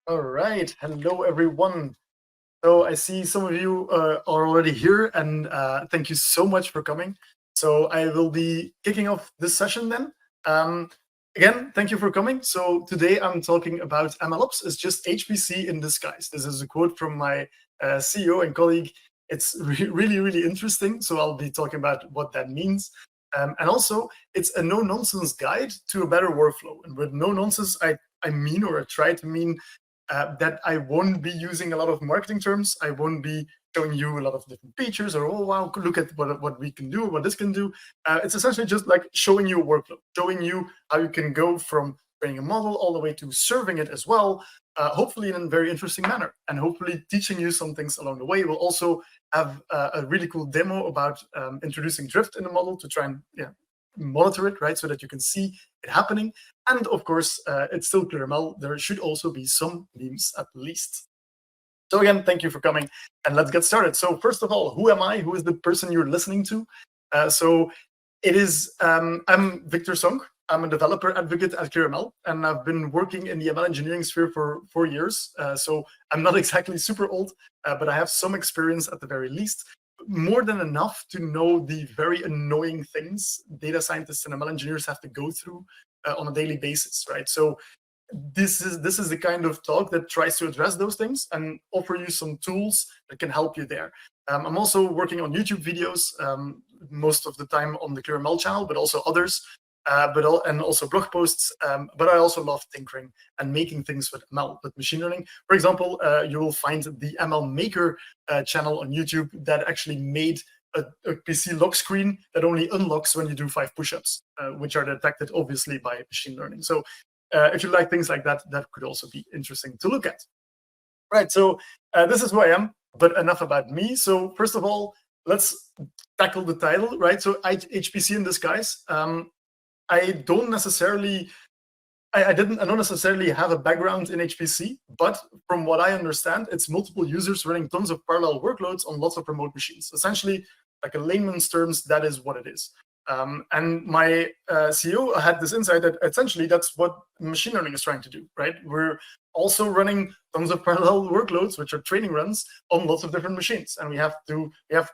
All right. Hello, everyone. So I see some of you are already here, and thank you so much for coming. So I will be kicking off this session then. Um, Again, thank you for coming. So today I'm talking about MLOps. It's just HPC in disguise. This is a quote from my CEO and colleague. It's really, really interesting. So I'll be talking about what that means. And also, it's a no-nonsense guide to a better workflow. And with no-nonsense, I mean, or I try to mean, that I won't be using a lot of marketing terms. I won't be showing you a lot of different features or, oh, wow, look at what we can do, what this can do. It's essentially just like showing you a workflow, showing you how you can go from training a model all the way to serving it as well, hopefully in a very interesting manner, and hopefully teaching you some things along the way. We'll also have a really cool demo about introducing drift in the model to try and monitor it, right, so that you can see it happening. And of course, it's still ClearML. There should also be some memes at least. So again, thank you for coming, and let's get started. So first of all, who am I? Who is the person you're listening to? So it is, I'm Victor Sonck. I'm a developer advocate at ClearML, and I've been working in the ML engineering sphere for 4 years. So I'm not exactly super old, but I have some experience at the very least. More than enough to know the very annoying things data scientists and ML engineers have to go through on a daily basis, right? So this is the kind of talk that tries to address those things and offer you some tools that can help you there. I'm also working on YouTube videos, most of the time on the ClearML channel, but also others, and also blog posts. But I also love tinkering and making things with ML, with machine learning. For example, you will find the ML Maker channel on YouTube that actually made a PC lock screen that only unlocks when you do 5 push-ups, which are detected obviously by machine learning. So if you like things like that, that could also be interesting to look at. Right, so this is who I am, but enough about me. So first of all, let's tackle the title, right? So HPC in disguise. I don't necessarily have a background in HPC, but from what I understand, it's multiple users running tons of parallel workloads on lots of remote machines. Essentially, like in layman's terms, that is what it is. And my CEO had this insight that essentially that's what machine learning is trying to do, right? We're also running tons of parallel workloads, which are training runs on lots of different machines. And we have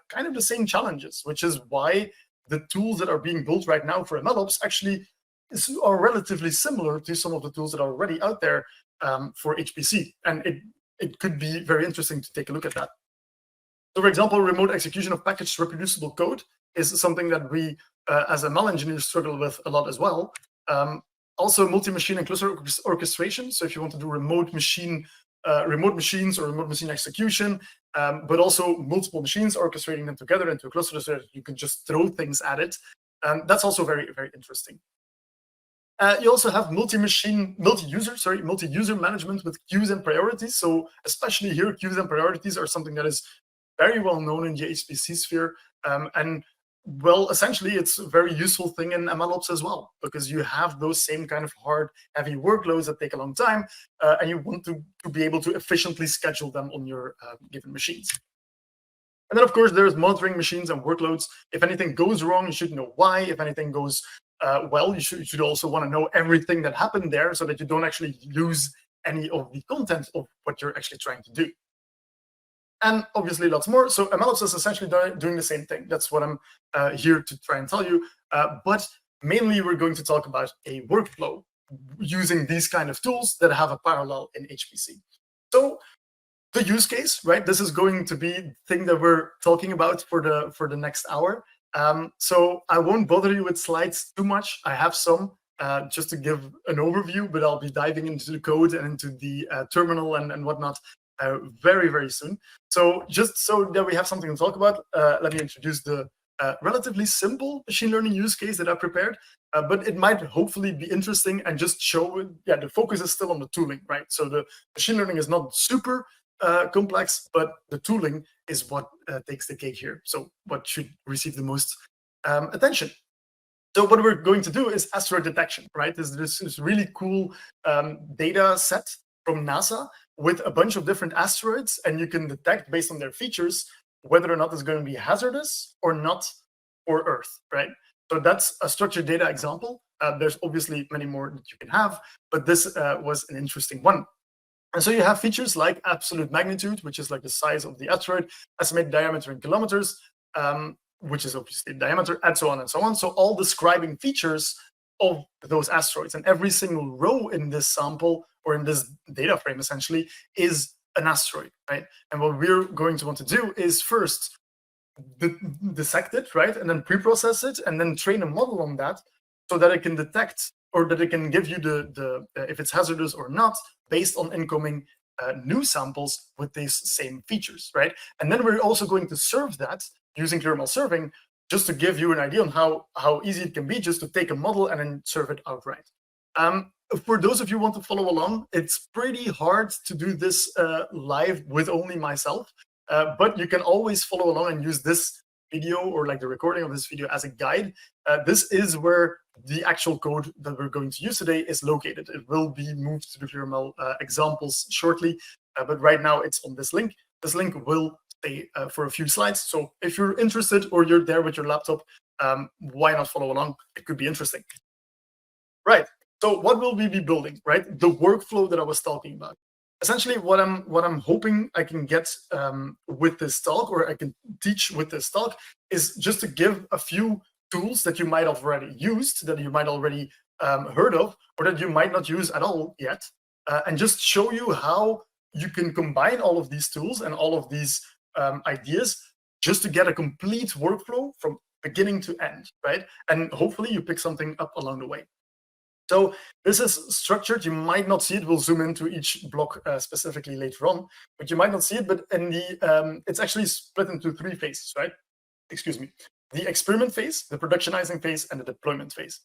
kind of the same challenges, which is why the tools that are being built right now for MLOps actually are relatively similar to some of the tools that are already out there for HPC. And it could be very interesting to take a look at that. So for example, remote execution of packaged reproducible code is something that we, as ML engineers, struggle with a lot as well. Also, multi-machine and cluster orchestration. So if you want to do remote machines or remote machine execution, but also multiple machines, orchestrating them together into a cluster so that you can just throw things at it. That's also very, very interesting. You also have multi-user management with queues and priorities. So especially here, queues and priorities are something that is very well known in the HPC sphere. And well, essentially, it's a very useful thing in MLOps as well, because you have those same kind of hard, heavy workloads that take a long time, and you want to be able to efficiently schedule them on your given machines. And then, of course, there's monitoring machines and workloads. If anything goes wrong, you should know why. If anything goes well, you should also want to know everything that happened there so that you don't actually lose any of the content of what you're actually trying to do. And obviously lots more. So MLOps is essentially doing the same thing. That's what I'm here to try and tell you. But mainly we're going to talk about a workflow using these kind of tools that have a parallel in HPC. So the use case, right? This is going to be the thing that we're talking about for the next hour. So I won't bother you with slides too much. I have some just to give an overview, but I'll be diving into the code and into the terminal and whatnot very, very soon. So just so that we have something to talk about, let me introduce the relatively simple machine learning use case that I prepared, but it might hopefully be interesting and just show, the focus is still on the tooling, right? So the machine learning is not super complex, but the tooling is what takes the cake here. So what should receive the most attention. So what we're going to do is asteroid detection, right? This is really cool data set from NASA with a bunch of different asteroids, and you can detect based on their features whether or not it's going to be hazardous or not for Earth, right? So that's a structured data example. There's obviously many more that you can have, but this was an interesting one. And so you have features like absolute magnitude, which is like the size of the asteroid, estimated diameter in kilometers, which is obviously diameter, and so on and so on. So all describing features of those asteroids, and every single row in this sample or in this data frame essentially is an asteroid, right? And what we're going to want to do is first dissect it, right, and then pre-process it, and then train a model on that so that it can detect, or that it can give you the if it's hazardous or not based on incoming new samples with these same features, right? And then we're also going to serve that using ClearML serving, just to give you an idea on how easy it can be just to take a model and then serve it outright. For those of you who want to follow along, it's pretty hard to do this live with only myself, but you can always follow along and use this video or like the recording of this video as a guide. This is where the actual code that we're going to use today is located. It will be moved to the ClearML examples shortly, but right now it's on this link. This link will stay for a few slides. So if you're interested or you're there with your laptop, why not follow along? It could be interesting. Right. So what will we be building, right? The workflow that I was talking about. Essentially, what I'm hoping I can get with this talk, or I can teach with this talk, is just to give a few tools that you might have already used, that you might already heard of, or that you might not use at all yet, and just show you how you can combine all of these tools and all of these ideas just to get a complete workflow from beginning to end, right? And hopefully you pick something up along the way. So this is structured. You might not see it. We'll zoom into each block specifically later on, but you might not see it. But in the it's actually split into three phases, right? Excuse me. The experiment phase, the productionizing phase, and the deployment phase.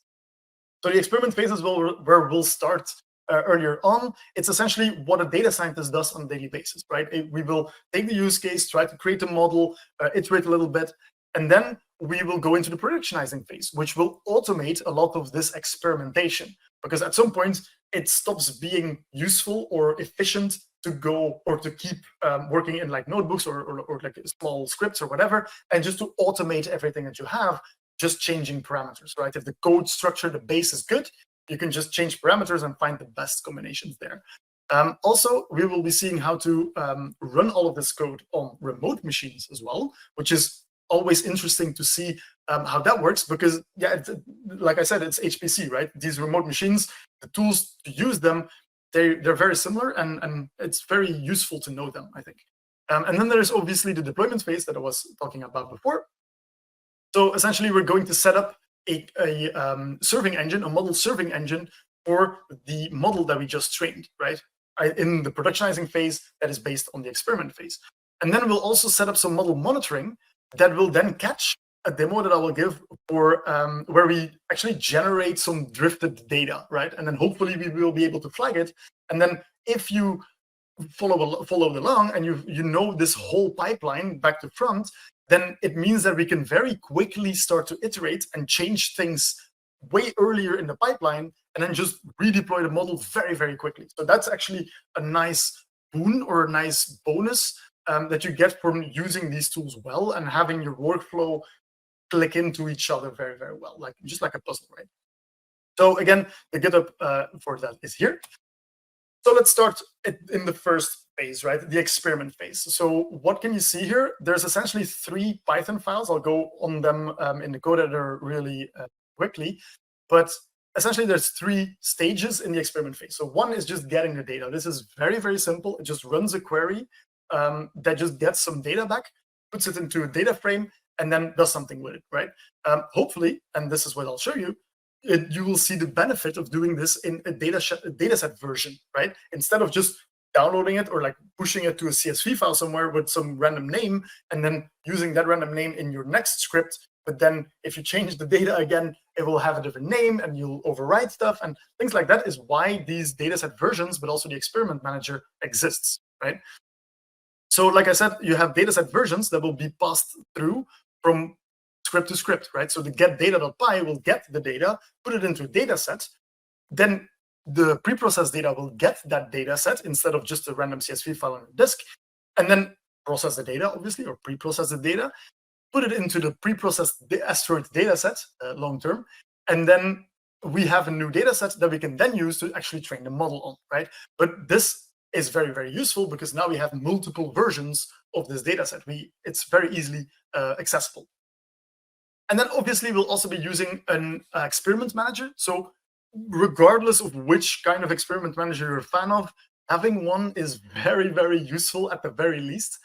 So the experiment phase is where we'll start earlier on. It's essentially what a data scientist does on a daily basis, right? We will take the use case, try to create a model, iterate a little bit, and then we will go into the productionizing phase, which will automate a lot of this experimentation, because at some point it stops being useful or efficient to go or to keep working in like notebooks or like small scripts or whatever, and just to automate everything that you have, just changing parameters, right? If the code structure, the base is good, you can just change parameters and find the best combinations there. Also, we will be seeing how to run all of this code on remote machines as well, which is always interesting to see how that works, because yeah, like I said, it's HPC, right? These remote machines, the tools to use them, they're very similar, and it's very useful to know them, I think. And then there's obviously the deployment phase that I was talking about before. So essentially, we're going to set up a serving engine, a model serving engine for the model that we just trained, right? In the productionizing phase that is based on the experiment phase. And then we'll also set up some model monitoring that will then catch a demo that I will give for where we actually generate some drifted data, right? And then hopefully we will be able to flag it. And then if you follow along and you know this whole pipeline back to front, then it means that we can very quickly start to iterate and change things way earlier in the pipeline, and then just redeploy the model very, very quickly. So that's actually a nice boon or a nice bonus that you get from using these tools well and having your workflow click into each other very, very well, like just like a puzzle, right? So again, the GitHub for that is here. So let's start in the first phase, right? The experiment phase. So what can you see here? There's essentially 3 Python files. I'll go on them in the code editor really quickly, but essentially there's 3 stages in the experiment phase. So one is just getting the data. This is very, very simple. It just runs a query that just gets some data back, puts it into a data frame, and then does something with it, right? Hopefully, and this is what I'll show you, you will see the benefit of doing this in a dataset version, right? Instead of just downloading it or like pushing it to a CSV file somewhere with some random name and then using that random name in your next script. But then if you change the data again, it will have a different name and you'll overwrite stuff and things like that is why these dataset versions, but also the experiment manager exists, right? So like I said, you have dataset versions that will be passed through from script to script, right? So the getData.py will get the data, put it into a data set, then the preprocessed data will get that data set instead of just a random CSV file on a disk, and then process the data, obviously, or preprocess the data, put it into the preprocessed asteroid data set long term, and then we have a new data set that we can then use to actually train the model on, right? But this is very, very useful because now we have multiple versions of this data set. It's very easily accessible. And then obviously we'll also be using an experiment manager. So regardless of which kind of experiment manager you're a fan of, having one is very, very useful at the very least.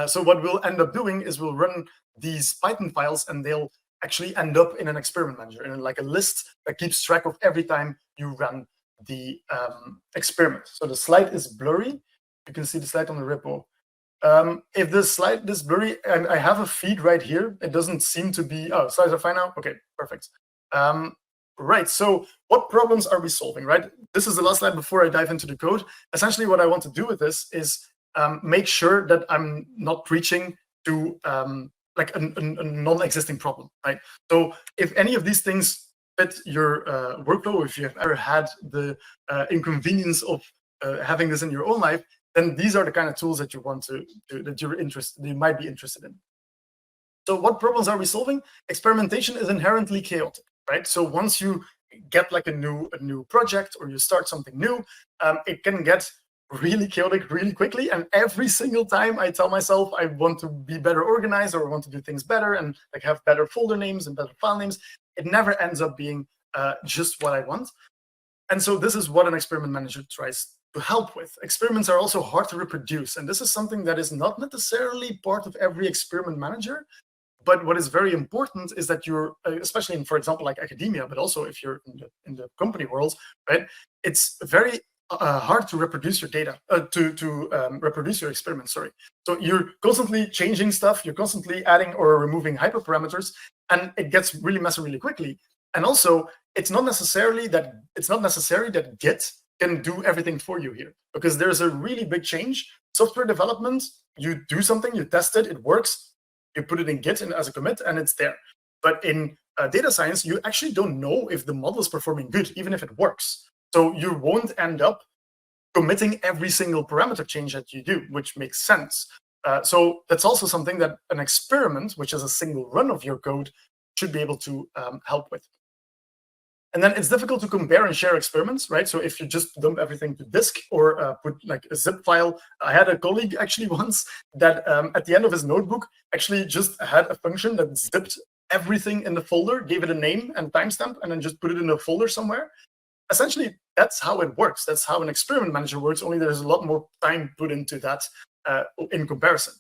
So what we'll end up doing is we'll run these Python files and they'll actually end up in an experiment manager, in like a list that keeps track of every time you run the experiment. So the slide is blurry. You can see the slide on the repo. If the slide is blurry, and I have a feed right here, it doesn't seem to be, oh, slides are fine now? Okay, perfect. Right, so what problems are we solving, right? This is the last slide before I dive into the code. Essentially what I want to do with this is make sure that I'm not preaching to like a non-existing problem, right? So if any of these things fit your workflow, if you have ever had the inconvenience of having this in your own life, then these are the kind of tools that you want you might be interested in. So what problems are we solving? Experimentation is inherently chaotic, right? So once you get like a new project or you start something new, it can get really chaotic really quickly. And every single time I tell myself I want to be better organized or I want to do things better and like have better folder names and better file names, it never ends up being just what I want. And so this is what an experiment manager tries to help with. Experiments are also hard to reproduce. And this is something that is not necessarily part of every experiment manager. But what is very important is that you're, especially in, for example, like academia, but also if you're in the company world, right? It's very hard to reproduce your data, to reproduce your experiments, sorry. So you're constantly changing stuff, you're constantly adding or removing hyperparameters, and it gets really messy really quickly. And also, it's not necessary that Git can do everything for you here, because there's a really big change. Software development, you do something, you test it, it works, you put it in Git as a commit, and it's there. But in data science, you actually don't know if the model is performing good, even if it works. So you won't end up committing every single parameter change that you do, which makes sense. So that's also something that an experiment, which is a single run of your code, should be able to help with. And then it's difficult to compare and share experiments, right? So if you just dump everything to disk or put like a zip file, I had a colleague actually once that at the end of his notebook actually just had a function that zipped everything in the folder, gave it a name and timestamp, and then just put it in a folder somewhere. Essentially, that's how it works. That's how an experiment manager works, only there's a lot more time put into that in comparison.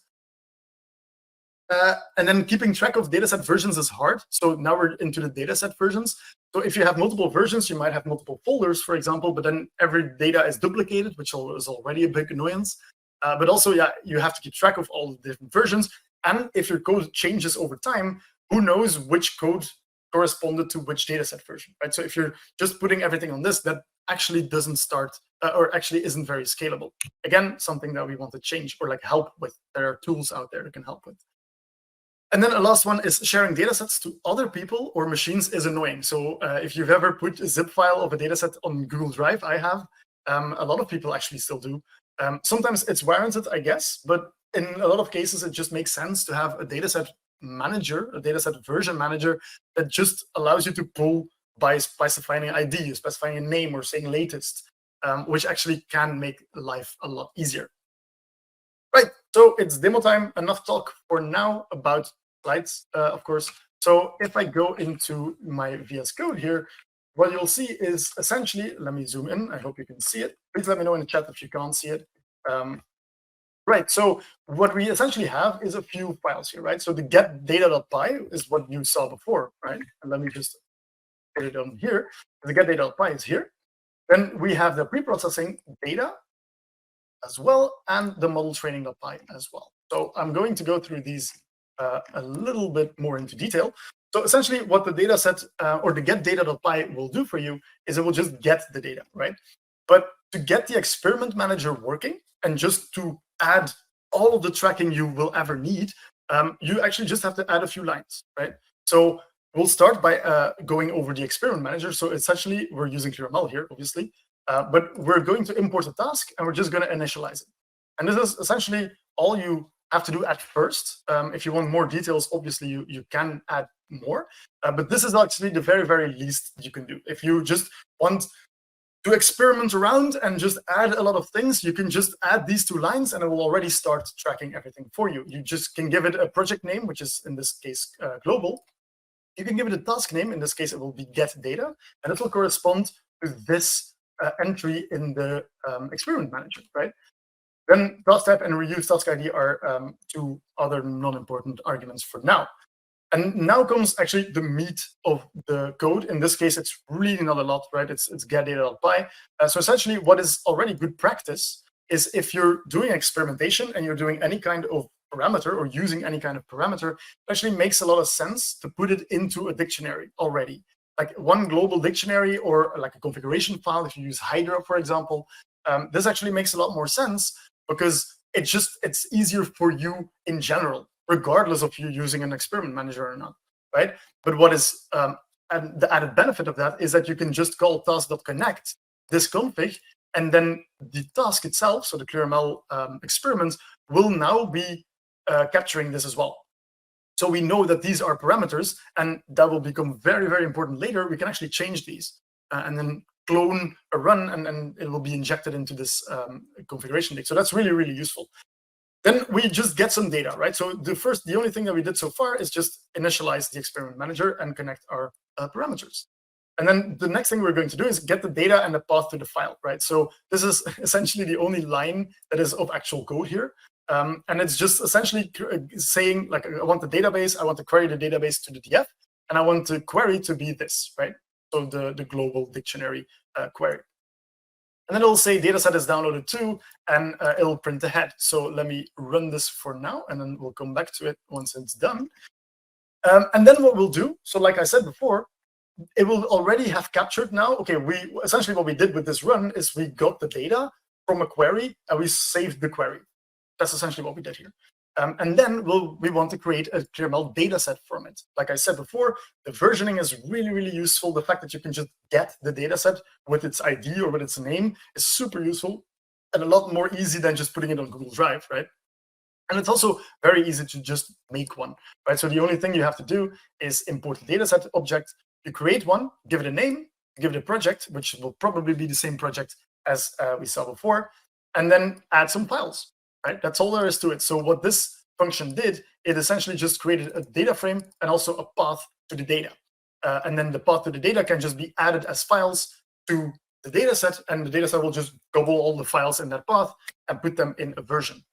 And then keeping track of dataset versions is hard. So now we're into the dataset versions. So if you have multiple versions, you might have multiple folders, for example, but then every data is duplicated, which is already a big annoyance. But also, yeah, you have to keep track of all the different versions. And if your code changes over time, who knows which code corresponded to which dataset version, right? So if you're just putting everything on this, that actually doesn't start or actually isn't very scalable. Again, something that we want to change or like help with. There are tools out there that can help with. And then the last one is sharing datasets to other people or machines is annoying. So if you've ever put a zip file of a dataset on Google Drive, I have. A lot of people actually still do. Sometimes it's warranted, I guess, but in a lot of cases, it just makes sense to have a dataset manager, a dataset version manager that just allows you to pull by specifying an ID, specifying a name, or saying latest, which actually can make life a lot easier. Right, so it's demo time. Enough talk for now about slides, of course. So if I go into my VS Code here, what you'll see is essentially, let me zoom in. I hope you can see it. Please let me know in the chat if you can't see it. Right, so what we essentially have is a few files here, right? So the getData.py is what you saw before, right? And let me just put it on here. The getData.py is here. Then we have the preprocessing data as well, and the model training.py as well. So I'm going to go through these a little bit more into detail. So essentially what the data set or the getData.py will do for you is it will just get the data, right? But to get the experiment manager working and just to add all of the tracking you will ever need, you actually just have to add a few lines, right? So we'll start by going over the experiment manager. So essentially we're using ClearML here, obviously. But we're going to import a task and we're just going to initialize it. And this is essentially all you have to do at first. If you want more details, obviously you can add more. But this is actually the very, very least you can do. If you just want to experiment around and just add a lot of things, you can just add these 2 lines and it will already start tracking everything for you. You just can give it a project name, which is in this case global. You can give it a task name. In this case, it will be get data, and it will correspond to this entry in the experiment manager, right? Then task type and reuse task ID are 2 other non-important arguments for now. And now comes actually the meat of the code. In this case, it's really not a lot, right? It's get data.py. So essentially, what is already good practice is if you're doing experimentation and you're doing any kind of parameter or using any kind of parameter, it actually makes a lot of sense to put it into a dictionary already. Like one global dictionary or like a configuration file, if you use Hydra, for example, this actually makes a lot more sense because it's easier for you in general, regardless of you using an experiment manager or not, right? But what is and the added benefit of that is that you can just call task.connect this config, and then the task itself, so the ClearML experiments, will now be capturing this as well. So we know that these are parameters, and that will become very, very important later. We can actually change these and then clone a run, and it will be injected into this configuration link. So that's really, really useful. Then we just get some data, right? So the only thing that we did so far is just initialize the experiment manager and connect our parameters. And then the next thing we're going to do is get the data and the path to the file, right? So this is essentially the only line that is of actual code here. And it's just essentially saying, like, I want the database, I want to query the database to the DF, and I want the query to be this, right? So the global dictionary query. And then it'll say dataset is downloaded too, and it'll print ahead. So let me run this for now, and then we'll come back to it once it's done. And then what we'll do, so like I said before, it will already have captured now. Okay, essentially what we did with this run is we got the data from a query and we saved the query. That's essentially what we did here. And then we want to create a ClearML dataset from it. Like I said before, the versioning is really, really useful. The fact that you can just get the dataset with its ID or with its name is super useful and a lot more easy than just putting it on Google Drive, right? And it's also very easy to just make one, right? So the only thing you have to do is import the dataset object. You create one, give it a name, give it a project, which will probably be the same project as we saw before, and then add some files. Right? That's all there is to it. So what this function did, it essentially just created a data frame and also a path to the data. And then the path to the data can just be added as files to the data set, and the data set will just gobble all the files in that path and put them in a version.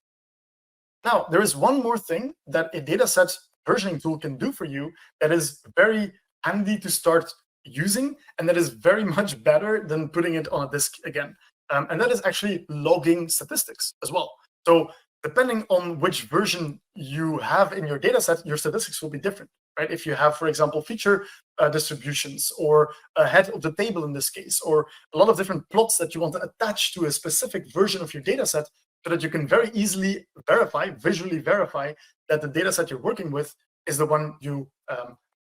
Now, there is one more thing that a dataset versioning tool can do for you that is very handy to start using, and that is very much better than putting it on a disk again. And that is actually logging statistics as well. So depending on which version you have in your data set, your statistics will be different, right? If you have, for example, feature distributions or a head of the table in this case, or a lot of different plots that you want to attach to a specific version of your data set so that you can very easily visually verify that the data set you're working with is the one you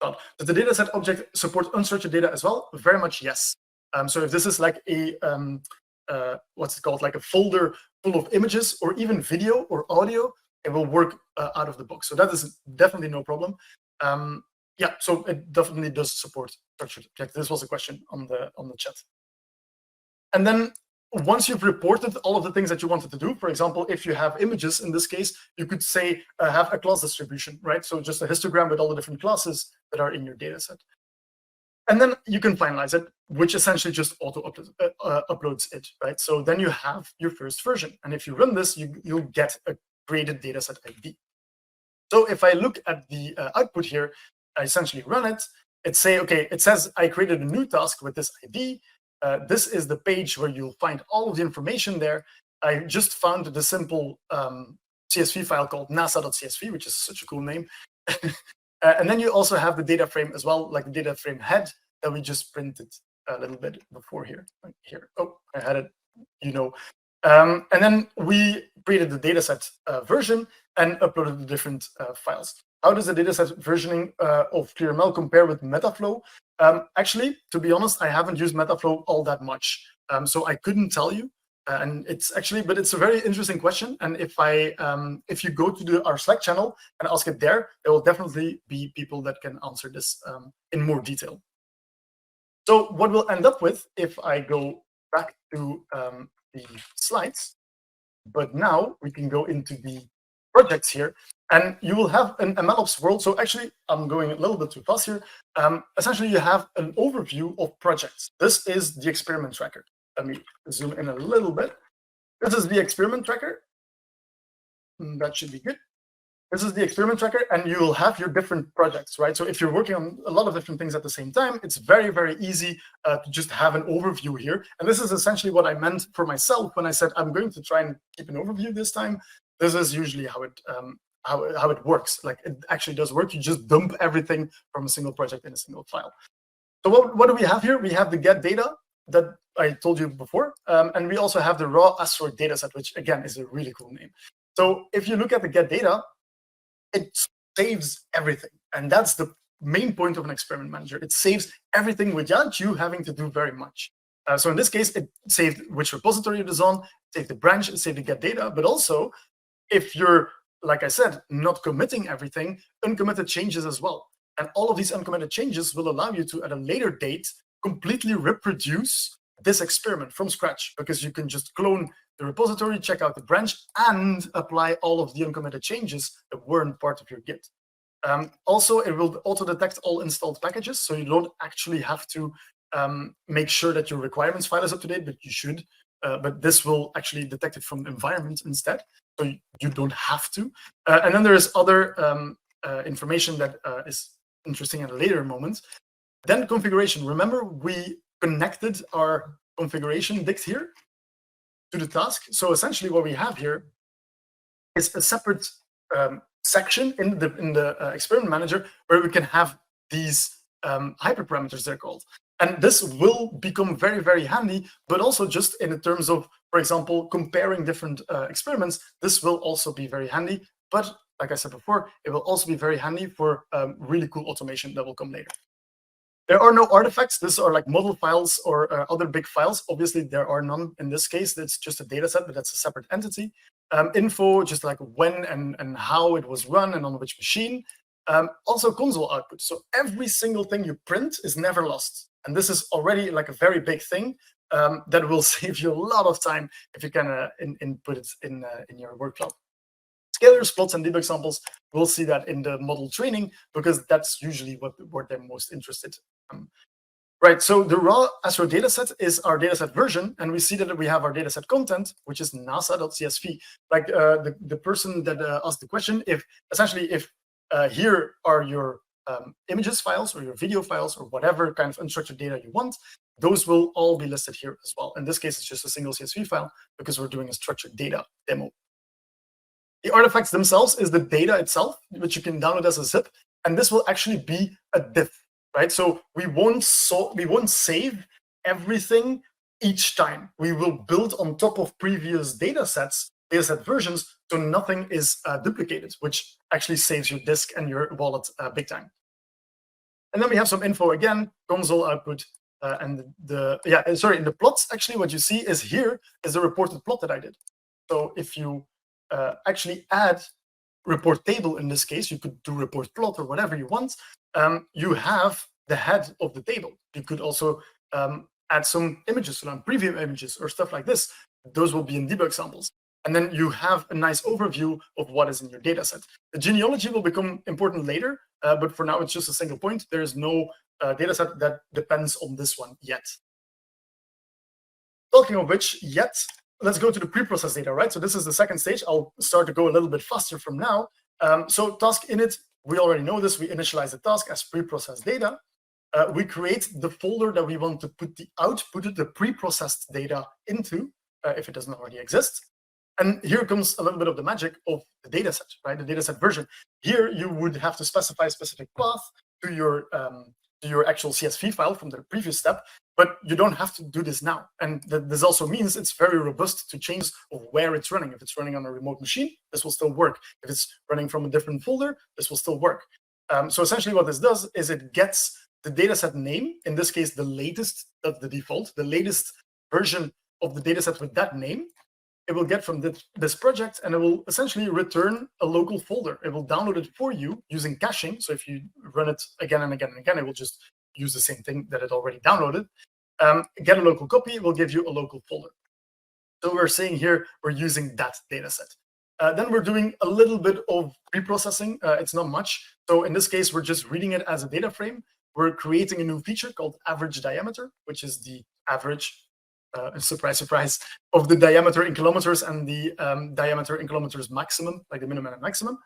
got. Does the data set object support unstructured data as well? Very much yes. So if this is like a what's it called, like a folder full of images or even video or audio, it will work out of the box. So that is definitely no problem. Yeah, so it definitely does support structured objects. This was a question on the chat. And then once you've reported all of the things that you wanted to do, for example, if you have images in this case, you could say have a class distribution, right? So just a histogram with all the different classes that are in your data set. And then you can finalize it, which essentially just auto-uploads it, right? So then you have your first version. And if you run this, you'll get a created dataset ID. So if I look at the output here, I essentially run it. It says I created a new task with this ID. This is the page where you'll find all of the information there. I just found the simple CSV file called nasa.csv, which is such a cool name. And then you also have the data frame as well, like the data frame head that we just printed a little bit before here. Oh, I had it, And then we created the dataset version and uploaded the different files. How does the dataset versioning of ClearML compare with Metaflow? Actually, to be honest, I haven't used Metaflow all that much, so I couldn't tell you. And but it's a very interesting question. And if you go to our Slack channel and ask it there will definitely be people that can answer this in more detail. So what we'll end up with, if I go back to the slides. But now we can go into the projects here, and you will have an MLOps world. So actually, I'm going a little bit too fast here. Essentially, you have an overview of projects. This is the experiment tracker. Let me zoom in a little bit. This is the experiment tracker. That should be good. This is the experiment tracker, and you will have your different projects, right? So if you're working on a lot of different things at the same time, it's very, very easy to just have an overview here. And this is essentially what I meant for myself when I said I'm going to try and keep an overview this time. This is usually how it works. Like, it actually does work. You just dump everything from a single project in a single file. So what do we have here? We have the get data that I told you before, and we also have the raw asteroid dataset, which again is a really cool name. So if you look at the get data, it saves everything. And that's the main point of an experiment manager. It saves everything without you having to do very much. So in this case, it saved which repository it is on, saved the branch, it saved the get data. But also, if you're, like I said, not committing everything, uncommitted changes as well. And all of these uncommitted changes will allow you to, at a later date, completely reproduce this experiment from scratch, because you can just clone the repository, check out the branch, and apply all of the uncommitted changes that weren't part of your Git. Also, it will auto-detect all installed packages, so you don't actually have to make sure that your requirements file is up to date, but you should. But this will actually detect it from the environment instead, so you don't have to. And then there is other information that is interesting at a later moment. Then configuration. Remember, we connected our configuration dict here to the task. So essentially what we have here is a separate section in the experiment manager where we can have these hyperparameters, they're called. And this will become very, very handy, but also just in terms of, for example, comparing different experiments, this will also be very handy. But like I said before, it will also be very handy for really cool automation that will come later. There are no artifacts. These are like model files or other big files. Obviously, there are none in this case. It's just a data set, but that's a separate entity. Info, just like when and how it was run and on which machine. Also console output. So every single thing you print is never lost. And this is already like a very big thing that will save you a lot of time if you can input it in your workflow. Scalars, plots, and debug samples, we'll see that in the model training, because that's usually what they're most interested in. Right, so the raw asteroid dataset is our dataset version, and we see that we have our dataset content, which is nasa.csv. Like the person that asked the question, if here are your images files or your video files or whatever kind of unstructured data you want, those will all be listed here as well. In this case, it's just a single CSV file because we're doing a structured data demo. The artifacts themselves is the data itself, which you can download as a zip, and this will actually be a diff, right? So we won't save everything each time. We will build on top of previous dataset versions, so nothing is duplicated, which actually saves your disk and your wallet big time. And then we have some info again, console output, and in the plots, actually what you see is here is the reported plot that I did. So if you actually add report table, in this case, you could do report plot or whatever you want. You have the head of the table. You could also add some images, some preview images or stuff like this. Those will be in debug samples. And then you have a nice overview of what is in your data set. The genealogy will become important later, but for now, it's just a single point. There is no data set that depends on this one yet. Talking of which, let's go to the pre-processed data, right? So this is the second stage. I'll start to go a little bit faster from now. So task init, we already know this. We initialize the task as pre-processed data. We create the folder that we want to put the output, the pre-processed data into, if it doesn't already exist. And here comes a little bit of the magic of the dataset, right? The dataset version. Here you would have to specify a specific path to your actual CSV file from the previous step, but you don't have to do this now. And this also means it's very robust to change of where it's running. If it's running on a remote machine, this will still work. If it's running from a different folder, this will still work. So essentially what this does is it gets the dataset name, in this case, the latest of the default, the latest version of the dataset with that name. It will get from this project, and it will essentially return a local folder. It will download it for you using caching. So if you run it again and again and again, it will just use the same thing that it already downloaded. get a local copy will give you a local folder. So we're saying here we're using that data set. Then we're doing a little bit of pre-processing. It's not much. So in this case, we're just reading it as a data frame. We're creating a new feature called average diameter, which is the average, surprise, surprise, of the diameter in kilometers and the diameter in kilometers maximum, like the minimum and maximum.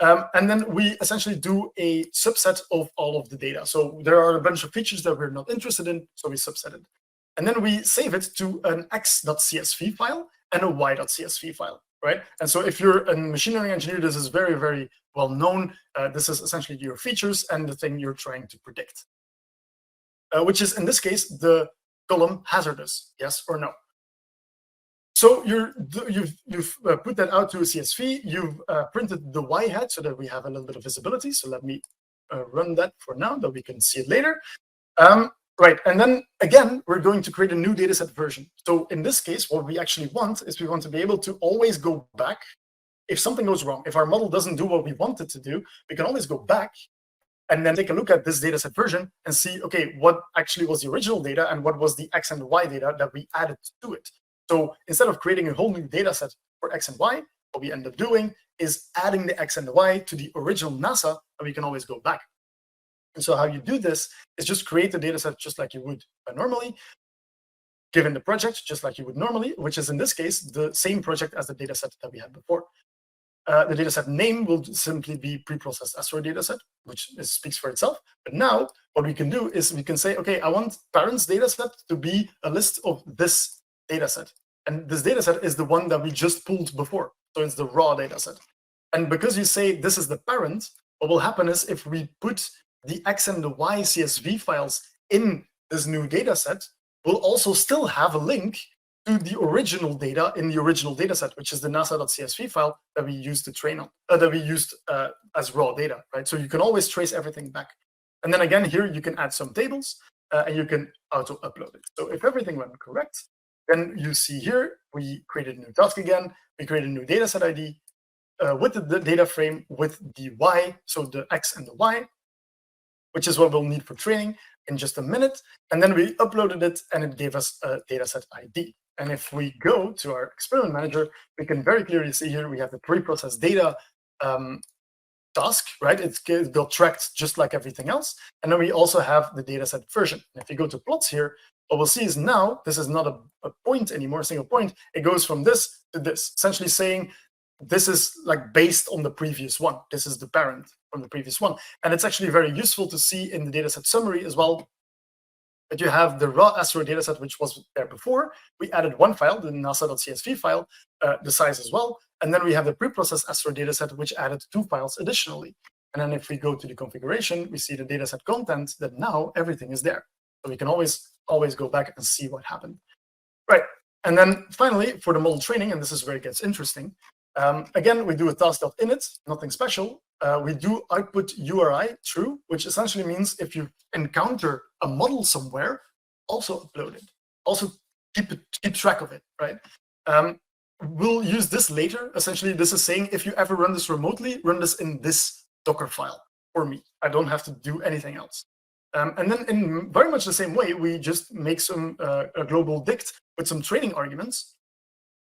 And then we essentially do a subset of all of the data. So there are a bunch of features that we're not interested in, so we subset it. And then we save it to an x.csv file and a y.csv file, right? And so if you're a machine learning engineer, this is very, very well known. This is essentially your features and the thing you're trying to predict, which is, in this case, the column hazardous, yes or no. So you've put that out to a CSV. You've printed the y hat so that we have a little bit of visibility. So let me run that for now, that we can see it later. Right, and then again, we're going to create a new dataset version. So in this case, what we actually want is we want to be able to always go back. If something goes wrong, if our model doesn't do what we want it to do, we can always go back and then take a look at this dataset version and see, okay, what actually was the original data and what was the x and y data that we added to it. So instead of creating a whole new dataset for x and y, what we end up doing is adding the x and the y to the original NASA, and we can always go back. And so how you do this is just create the dataset just like you would normally, given the project, just like you would normally, which is in this case the same project as the dataset that we had before. The dataset name will simply be preprocessed asteroid dataset, which speaks for itself. But now what we can do is we can say, okay, I want parents dataset to be a list of this dataset. And this dataset is the one that we just pulled before. So it's the raw dataset. And because you say this is the parent, what will happen is if we put the x and the y CSV files in this new dataset, we'll also still have a link to the original data in the original dataset, which is the nasa.csv file that we used to train on, that we used as raw data, right? So you can always trace everything back. And then again, here you can add some tables and you can auto upload it. So if everything went correct, then you see here, we created a new task again, we created a new dataset ID with the data frame with the y, so the x and the y, which is what we'll need for training in just a minute. And then we uploaded it and it gave us a dataset ID. And if we go to our experiment manager, we can very clearly see here we have the pre-processed data task, right? It got tracked just like everything else. And then we also have the dataset version. And if you go to plots here, what we'll see is now this is not a point anymore, a single point. It goes from this to this, essentially saying this is like based on the previous one. This is the parent from the previous one. And it's actually very useful to see in the dataset summary as well that you have the raw asteroid dataset, which was there before. We added one file, the nasa.csv file, the size as well. And then we have the preprocessed asteroid dataset, which added 2 files additionally. And then if we go to the configuration, we see the dataset content that now everything is there. So we can always go back and see what happened. Right. And then finally, for the model training, and this is where it gets interesting, again, we do a task.init, nothing special. We do output URI true, which essentially means if you encounter a model somewhere, also upload it. Also keep track of it, right? We'll use this later. Essentially, this is saying if you ever run this remotely, run this in this Docker file for me. I don't have to do anything else. And then in very much the same way, we just make some a global dict with some training arguments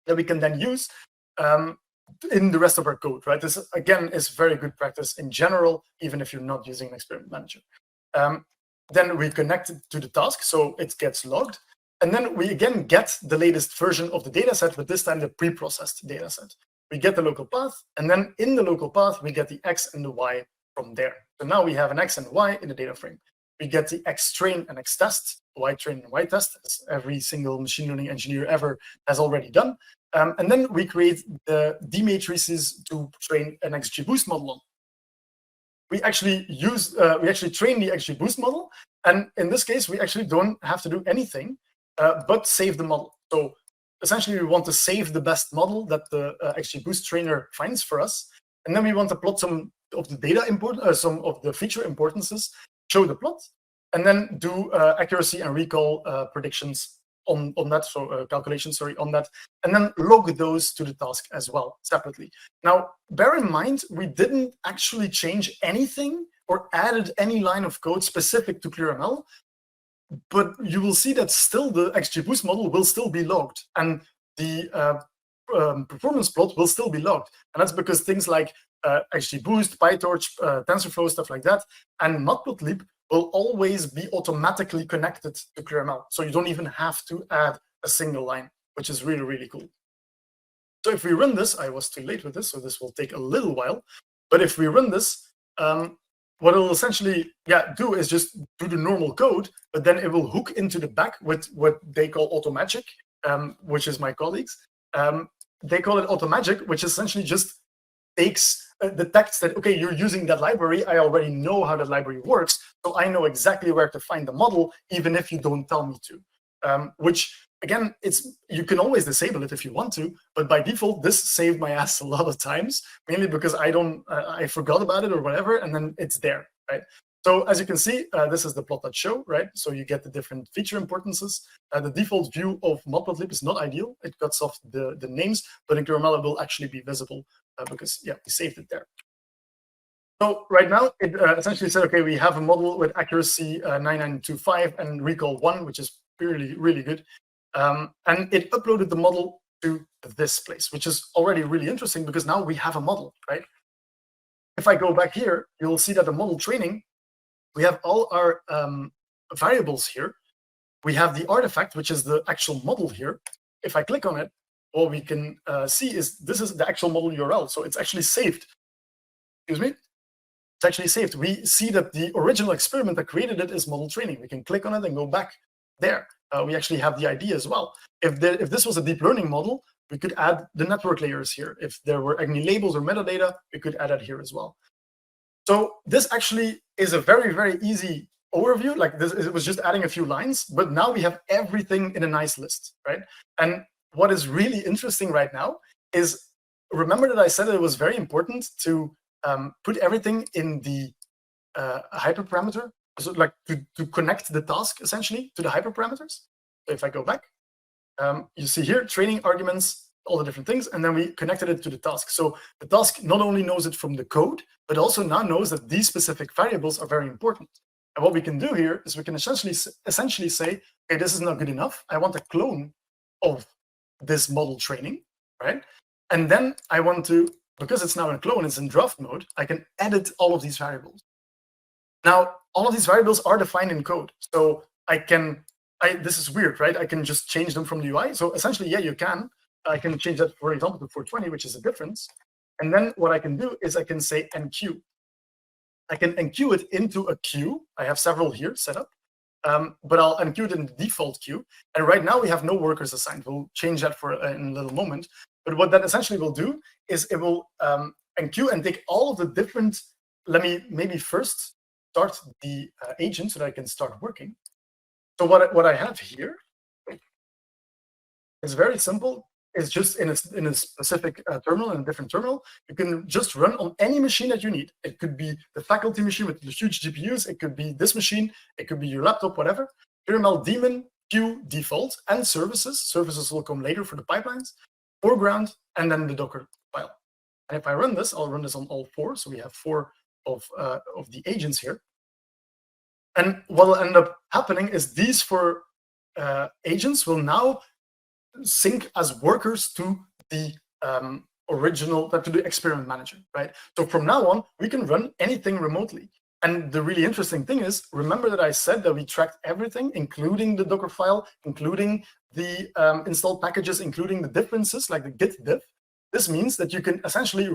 that we can then use in the rest of our code, right? This, again, is very good practice in general, even if you're not using an experiment manager. Then we connect it to the task, so it gets logged. And then we again get the latest version of the dataset, but this time the pre-processed dataset. We get the local path, and then in the local path, we get the x and the y from there. So now we have an x and y in the data frame. We get the x train and x test, y train and y test, as every single machine learning engineer ever has already done. And then we create the D matrices to train an XGBoost model on. We actually train the XGBoost model, and in this case, we actually don't have to do anything but save the model. So essentially, we want to save the best model that the XGBoost trainer finds for us, and then we want to plot some of the data some of the feature importances, show the plot, and then do accuracy and recall predictions on that, so calculations, sorry, on that, and then log those to the task as well separately. Now, bear in mind, we didn't actually change anything or added any line of code specific to ClearML but you will see that still the XGBoost model will still be logged, and the performance plot will still be logged. And that's because things like XGBoost, PyTorch, TensorFlow, stuff like that, and Matplotlib will always be automatically connected to ClearML. So you don't even have to add a single line, which is really, really cool. So if we run this, I was too late with this, so this will take a little while. But if we run this, what it'll essentially do is just do the normal code, but then it will hook into the back with what they call AutoMagic, which is my colleagues. They call it AutoMagic, which essentially just takes detects that, okay, you're using that library. I already know how that library works, so I know exactly where to find the model, even if you don't tell me to. Which, again, you can always disable it if you want to, but by default, this saved my ass a lot of times, mainly because I forgot about it or whatever, and then it's there, right? So as you can see, this is the plot.show, right? So you get the different feature importances. The default view of Matplotlib is not ideal. It cuts off the names, but in ClearML it will actually be visible because, we saved it there. So right now, it essentially said, okay, we have a model with accuracy 9925 and recall 1, which is really, really good. And it uploaded the model to this place, which is already really interesting because now we have a model, right? If I go back here, you'll see that the model training, we have all our variables here. We have the artifact, which is the actual model here. If I click on it, what we can see is this is the actual model URL. So it's actually saved. Excuse me. It's actually saved. We see that the original experiment that created it is model training. We can click on it and go back there. We actually have the ID as well. If this was a deep learning model, we could add the network layers here. If there were any labels or metadata, we could add that here as well. So this actually is a very, very easy overview. Like this, it was just adding a few lines, but now we have everything in a nice list, right? And what is really interesting right now is, remember that I said that it was very important to put everything in the hyperparameter, so like to connect the task essentially to the hyperparameters. So if I go back, you see here training arguments, all the different things, and then we connected it to the task. So the task not only knows it from the code, but also now knows that these specific variables are very important. And what we can do here is we can essentially say, okay, this is not good enough. I want a clone of this model training, right? And then I want to, because it's now in clone, it's in draft mode, I can edit all of these variables. Now, all of these variables are defined in code. So this is weird, right? I can just change them from the UI. So essentially, yeah, you can. I can change that, for example, to 420, which is a difference. And then what I can do is I can say enqueue. I can enqueue it into a queue. I have several here set up, but I'll enqueue it in the default queue. And right now we have no workers assigned. We'll change that in a little moment. But what that essentially will do is it will enqueue and take all of the different, let me maybe first start the agent so that I can start working. So what I have here is very simple. It's just in a specific terminal, in a different terminal. You can just run on any machine that you need. It could be the faculty machine with the huge GPUs. It could be this machine. It could be your laptop, whatever. ClearML daemon, queue, default, and services. Services will come later for the pipelines. Foreground, and then the Docker file. And if I run this, I'll run this on all four. So we have four of the agents here. And what will end up happening is these four agents will now sync as workers to the to the experiment manager, right? So from now on, we can run anything remotely. And the really interesting thing is, remember that I said that we tracked everything, including the Docker file, including the installed packages, including the differences like the git diff. This means that you can essentially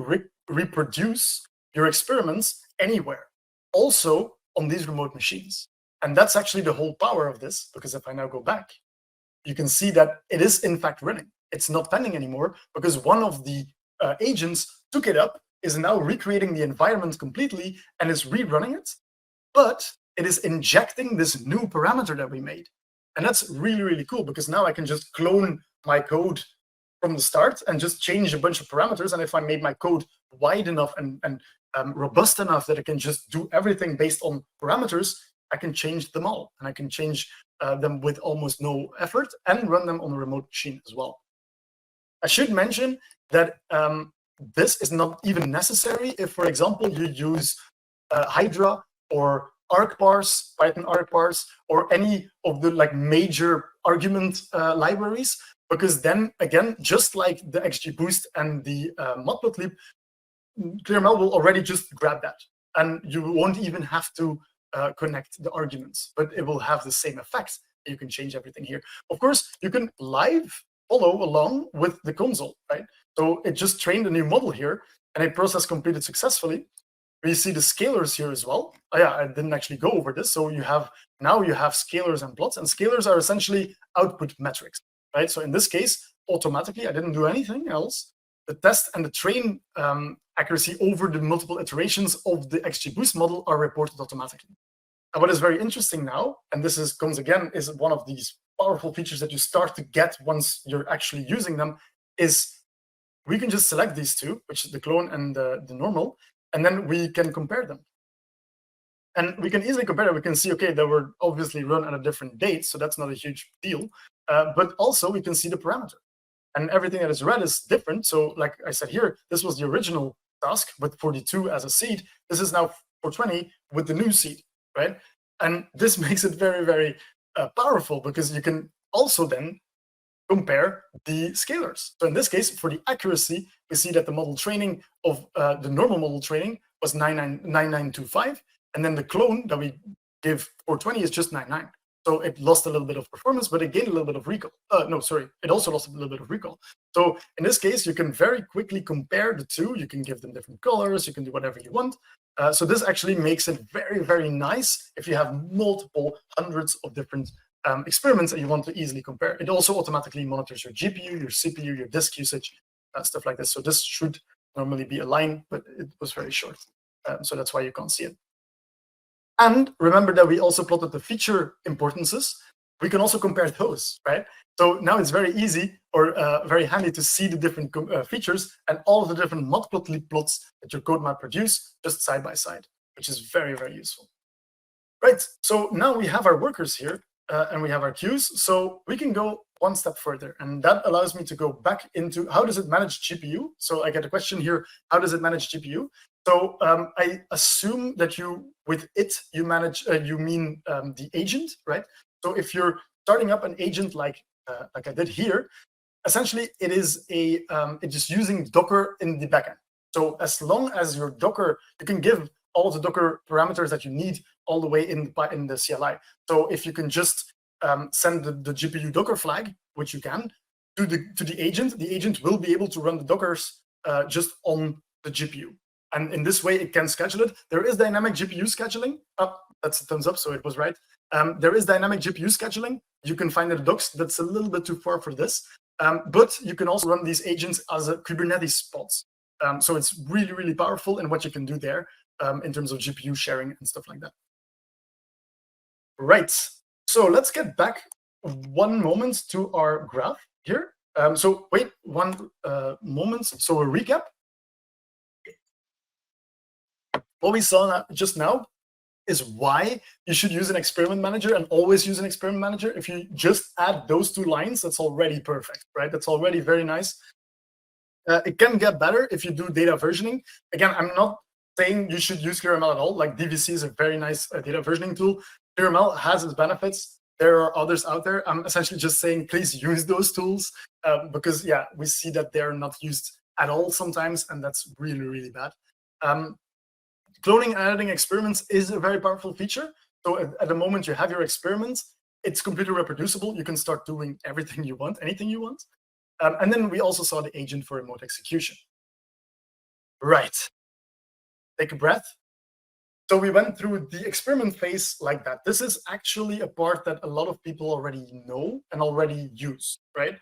reproduce your experiments anywhere, also on these remote machines. And that's actually the whole power of this, because if I now go back, you can see that it is in fact running. It's not pending anymore because one of the agents took it up, is now recreating the environment completely and is rerunning it, but it is injecting this new parameter that we made. And that's really, really cool because now I can just clone my code from the start and just change a bunch of parameters. And if I made my code wide enough and robust enough that it can just do everything based on parameters, I can change them all. And I can change them with almost no effort and run them on a remote machine as well. I should mention that this is not even necessary if, for example, you use Hydra or argparse, Python argparse, or any of the like major argument libraries, because then again, just like the XGBoost and the matplotlib, ClearML will already just grab that, and you won't even have to connect the arguments, but it will have the same effects. You can change everything here. Of course, you can live follow along with the console, right? So it just trained a new model here, and a process completed successfully. We see the scalars here as well. Oh yeah, I didn't actually go over this. So you have scalars and plots, and scalars are essentially output metrics, right? So in this case, automatically, I didn't do anything else. The test and the train accuracy over the multiple iterations of the XGBoost model are reported automatically. And what is very interesting now, and this comes again, is one of these powerful features that you start to get once you're actually using them, is we can just select these two, which is the clone and the normal, and then we can compare them. And we can easily compare it. We can see, okay, they were obviously run at a different date, so that's not a huge deal. But also we can see the parameter. And everything that is red is different. So like I said here, this was the original task with 42 as a seed. This is now 420 with the new seed, right? And this makes it very, very powerful, because you can also then compare the scalars. So in this case, for the accuracy, we see that the model training of the normal model training was 9925, and then the clone that we give 420 is just 99. So it lost a little bit of performance, but it gained a little bit of recall. No, sorry, it also lost a little bit of recall. So in this case, you can very quickly compare the two. You can give them different colors. You can do whatever you want. So this actually makes it very, very nice if you have multiple hundreds of different experiments that you want to easily compare. It also automatically monitors your GPU, your CPU, your disk usage, stuff like this. So this should normally be a line, but it was very short. So that's why you can't see it. And remember that we also plotted the feature importances. We can also compare those, right? So now it's very easy, or very handy, to see the different features and all of the different matplotlib plots that your code might produce just side by side, which is very, very useful. Right, so now we have our workers here, and we have our queues, so we can go one step further, and that allows me to go back into how does it manage GPU. So I get a question here, how does it manage GPU? So I assume that with it, you mean the agent, right? So if you're starting up an agent like I did here, essentially it is it's just using Docker in the backend. So as long as your Docker, you can give all the Docker parameters that you need all the way in the CLI. So if you can just send the GPU Docker flag, which you can, to the agent will be able to run the Dockers just on the GPU. And in this way, it can schedule it. There is dynamic GPU scheduling. Oh, that's a thumbs up, so it was right. There is dynamic GPU scheduling. You can find the docs. That's a little bit too far for this. But you can also run these agents as a Kubernetes pods. So it's really, really powerful in what you can do there in terms of GPU sharing and stuff like that. Right. So let's get back one moment to our graph here. So wait one moment. So a recap. What we saw just now is why you should use an experiment manager, and always use an experiment manager. If you just add those two lines, that's already perfect, right? That's already very nice. It can get better if you do data versioning. Again, I'm not saying you should use ClearML at all. Like DVC is a very nice data versioning tool. ClearML has its benefits. There are others out there. I'm essentially just saying, please use those tools because, yeah, we see that they're not used at all sometimes, and that's really, really bad. Cloning and adding experiments is a very powerful feature. So at the moment you have your experiments, it's completely reproducible. You can start doing everything you want, anything you want. And then we also saw the agent for remote execution. Right. Take a breath. So we went through the experiment phase like that. This is actually a part that a lot of people already know and already use, right?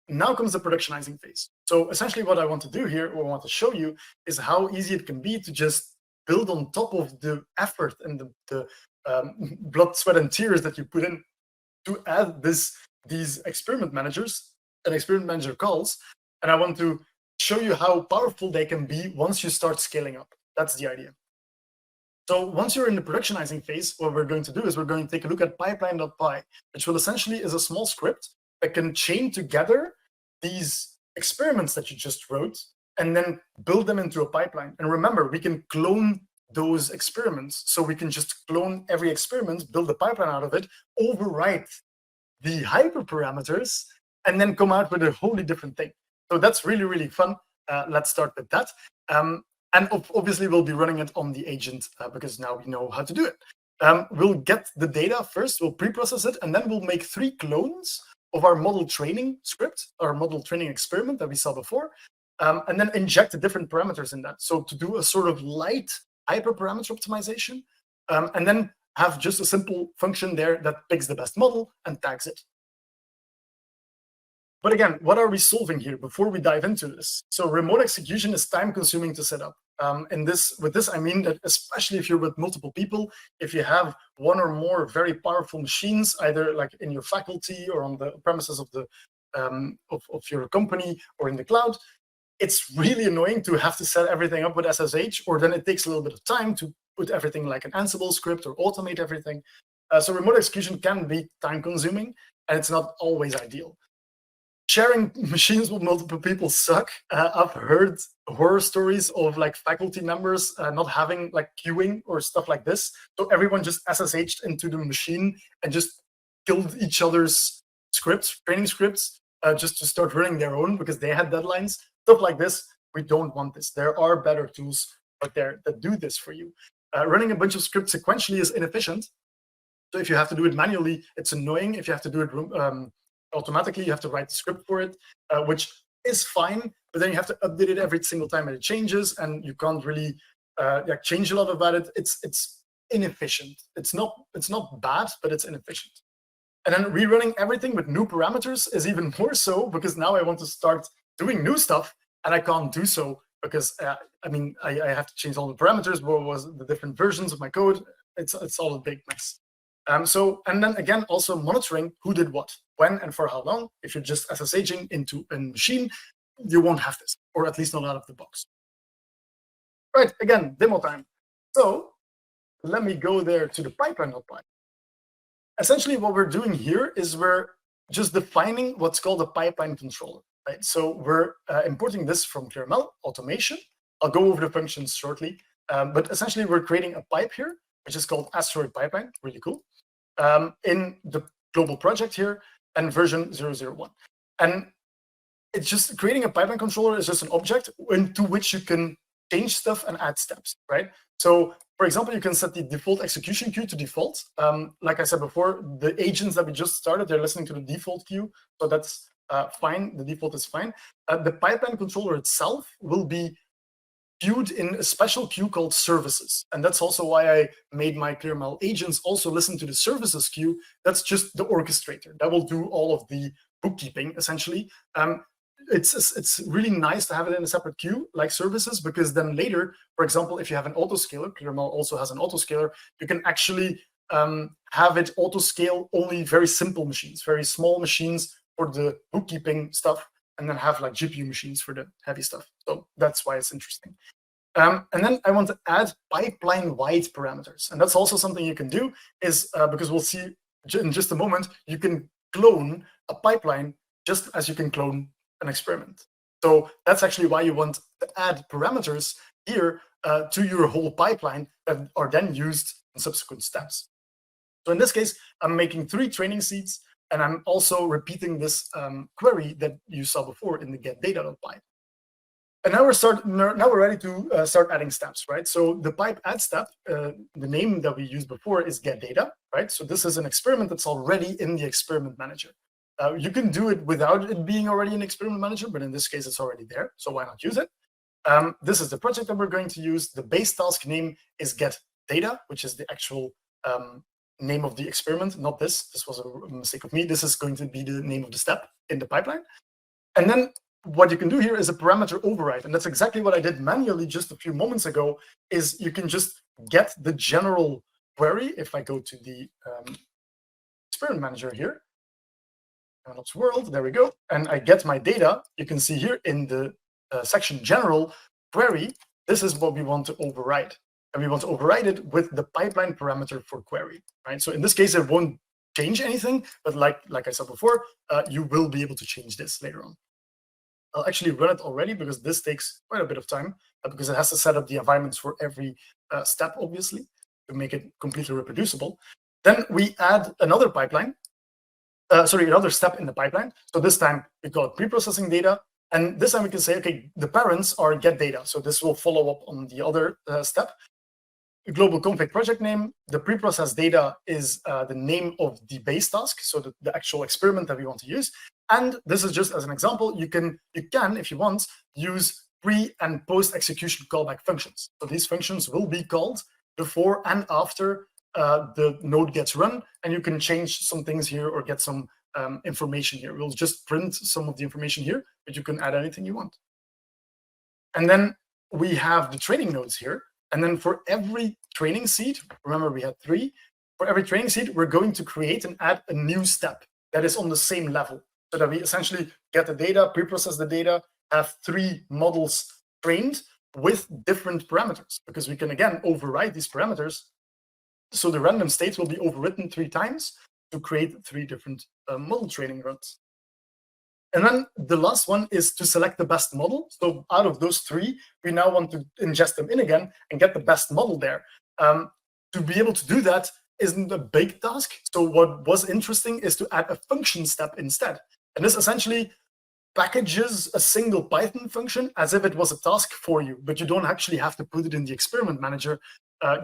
Now comes the productionizing phase. So essentially what I want to do here, or I want to show you, is how easy it can be to just build on top of the effort and the blood, sweat, and tears that you put in to add these experiment managers and experiment manager calls. And I want to show you how powerful they can be once you start scaling up. That's the idea. So once you're in the productionizing phase, what we're going to do is we're going to take a look at pipeline.py, which will essentially is a small script that can chain together these experiments that you just wrote and then build them into a pipeline. And remember, we can clone those experiments. So we can just clone every experiment, build a pipeline out of it, overwrite the hyperparameters, and then come out with a wholly different thing. So that's really, really fun. Let's start with that. And obviously, we'll be running it on the agent because now we know how to do it. We'll get the data first, we'll pre-process it, and then we'll make 3 clones of our model training script, our model training experiment that we saw before, and then inject the different parameters in that. So to do a sort of light hyperparameter optimization, and then have just a simple function there that picks the best model and tags it. But again, what are we solving here before we dive into this? So remote execution is time-consuming to set up. With this, I mean that especially if you're with multiple people, if you have one or more very powerful machines, either like in your faculty or on the premises of the of your company or in the cloud, it's really annoying to have to set everything up with SSH, or then it takes a little bit of time to put everything like an Ansible script or automate everything. So remote execution can be time-consuming, and it's not always ideal. Sharing machines with multiple people suck. I've heard horror stories of like faculty members not having like queuing or stuff like this. So everyone just SSH'd into the machine and just killed each other's scripts, training scripts, just to start running their own because they had deadlines. Stuff like this, we don't want this. There are better tools out there that do this for you. Running a bunch of scripts sequentially is inefficient. So if you have to do it manually, it's annoying. If you have to do it automatically, you have to write the script for it, which is fine, but then you have to update it every single time it changes, and you can't really change a lot about it. It's inefficient. It's not bad, but it's inefficient. And then rerunning everything with new parameters is even more so, because now I want to start doing new stuff, and I can't do so because I have to change all the parameters. What was the different versions of my code? It's all a big mess. And then again, also monitoring who did what, when, and for how long. If you're just SSHing into a machine, you won't have this, or at least not out of the box. Right, again, demo time. So let me go there to the pipeline.py. Essentially, what we're doing here is we're just defining what's called a pipeline controller. Right? So we're importing this from ClearML, automation. I'll go over the functions shortly. But essentially, we're creating a pipe here, which is called Asteroid Pipeline, really cool, in the global project here, and version 001. And it's just creating a pipeline controller is just an object into which you can change stuff and add steps, right? So, for example, you can set the default execution queue to default. Like I said before, the agents that we just started, they're listening to the default queue, so that's fine. The default is fine. The pipeline controller itself will be queued in a special queue called services. And that's also why I made my ClearML agents also listen to the services queue. That's just the orchestrator. That will do all of the bookkeeping, essentially. It's really nice to have it in a separate queue like services, because then later, for example, if you have an autoscaler, ClearML also has an autoscaler, you can actually have it autoscale only very simple machines, very small machines for the bookkeeping stuff, and then have like GPU machines for the heavy stuff. So that's why it's interesting. And then I want to add pipeline-wide parameters. And that's also something you can do, is because we'll see in just a moment, you can clone a pipeline just as you can clone an experiment. So that's actually why you want to add parameters here to your whole pipeline that are then used in subsequent steps. So in this case, I'm making 3 training seeds, and I'm also repeating this query that you saw before in the getData.py. And now we're ready to start adding steps, right? So the pipe add step, the name that we used before is getData, right? So this is an experiment that's already in the experiment manager. You can do it without it being already an experiment manager, but in this case, it's already there. So why not use it? This is the project that we're going to use. The base task name is getData, which is the actual name of the experiment, not this. This was a mistake of me. This is going to be the name of the step in the pipeline. And then what you can do here is a parameter override. And that's exactly what I did manually just a few moments ago, is you can just get the general query. If I go to the experiment manager here, MLOps world, there we go. And I get my data. You can see here in the section general query, this is what we want to override. And we want to override it with the pipeline parameter for query, right? So in this case, it won't change anything, but like I said before, you will be able to change this later on. I'll actually run it already because this takes quite a bit of time because it has to set up the environments for every step, obviously, to make it completely reproducible. Then we add another pipeline, another step in the pipeline. So this time we call it pre-processing data. And this time we can say, okay, the parents are get data. So this will follow up on the other step. Global config project name. The pre-processed data is the name of the base task, so the actual experiment that we want to use. And this is just as an example. You can, if you want, use pre and post execution callback functions. So these functions will be called before and after the node gets run, and you can change some things here or get some information here. We'll just print some of the information here, but you can add anything you want. And then we have the training nodes here. And then for every training seed, remember we had 3, for every training seed, we're going to create and add a new step that is on the same level, so that we essentially get the data, pre-process the data, have 3 models trained with different parameters, because we can, again, override these parameters. So the random states will be overwritten 3 times to create 3 different model training runs. And then the last one is to select the best model. So out of those 3, we now want to ingest them in again and get the best model there. To be able to do that isn't a big task. So what was interesting is to add a function step instead. And this essentially packages a single Python function as if it was a task for you, but you don't actually have to put it in the experiment manager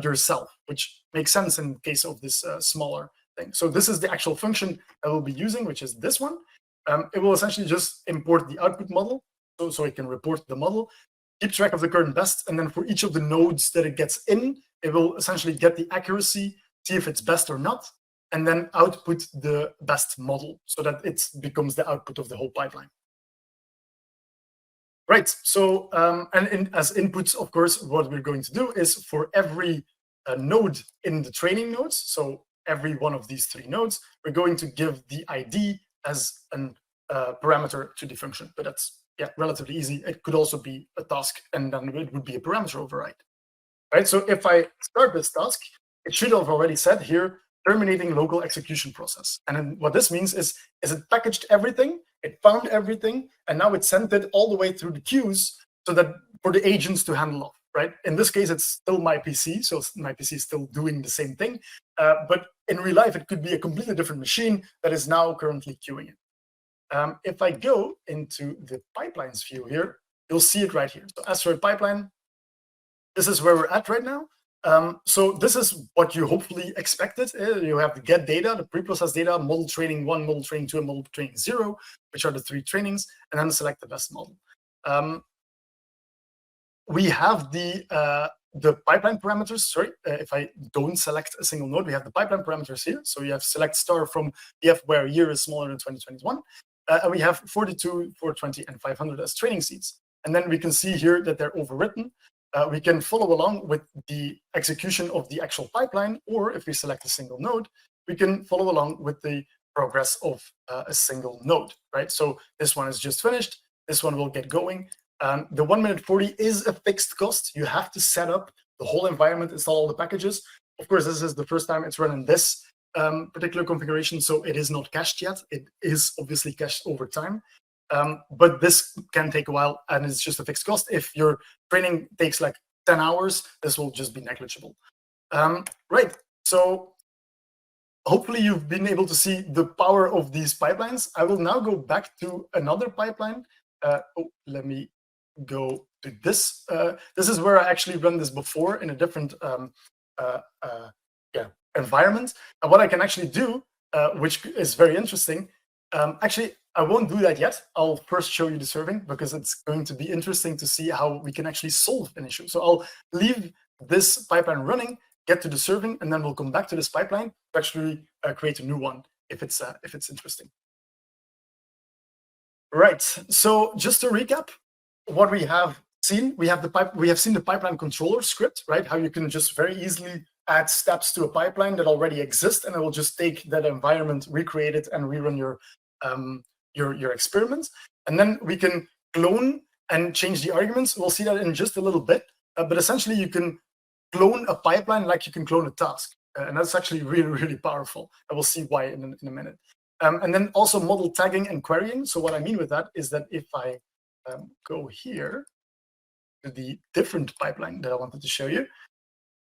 yourself, which makes sense in case of this smaller thing. So this is the actual function I will be using, which is this one. It will essentially just import the output model, so it can report the model, keep track of the current best, and then for each of the nodes that it gets in, it will essentially get the accuracy, see if it's best or not, and then output the best model so that it becomes the output of the whole pipeline. Right, so as inputs, of course, what we're going to do is for every node in the training nodes, so every one of these 3 nodes, we're going to give the ID as a parameter to the function. But that's relatively easy. It could also be a task, and then it would be a parameter override. Right, so if I start this task, it should have already said here, terminating local execution process. And then what this means is it packaged everything, it found everything, and now it sent it all the way through the queues so that for the agents to handle off, right? In this case, it's still my PC, so my PC is still doing the same thing. But in real life, it could be a completely different machine that is now currently queuing it. If I go into the pipelines view here, you'll see it right here. So asteroid pipeline, this is where we're at right now. So this is what you hopefully expected. You have the get data, the pre-processed data, model training 1, model training 2, and model training 0, which are the 3 trainings, and then select the best model. We have the pipeline parameters. Sorry, if I don't select a single node, we have the pipeline parameters here. So you have select star from BF where year is smaller than 2021. And we have 42, 420, and 500 as training seeds. And then we can see here that they're overwritten. We can follow along with the execution of the actual pipeline, or if we select a single node, we can follow along with the progress of a single node, right? So this one is just finished. This one will get going. The 1 minute 40 is a fixed cost. You have to set up the whole environment, install all the packages. Of course, this is the first time it's running this particular configuration, so it is not cached yet. It is obviously cached over time. But this can take a while, and it's just a fixed cost. If your training takes like 10 hours, this will just be negligible. Right, so hopefully you've been able to see the power of these pipelines. I will now go back to another pipeline. Let me go to this. This is where I actually run this before in a different environment. And what I can actually do, which is very interesting, actually, I won't do that yet. I'll first show you the serving because it's going to be interesting to see how we can actually solve an issue. So I'll leave this pipeline running, get to the serving, and then we'll come back to this pipeline to actually create a new one if it's interesting. Right. So just to recap, what we have seen, we have seen the pipeline controller script, right? How you can just very easily add steps to a pipeline that already exists, and it will just take that environment, recreate it, and rerun your experiments. And then we can clone and change the arguments. We'll see that in just a little bit. But essentially, you can clone a pipeline like you can clone a task, and that's actually really, really powerful. And we'll see why in a minute. And then also model tagging and querying. So what I mean with that is that if I go here to the different pipeline that I wanted to show you.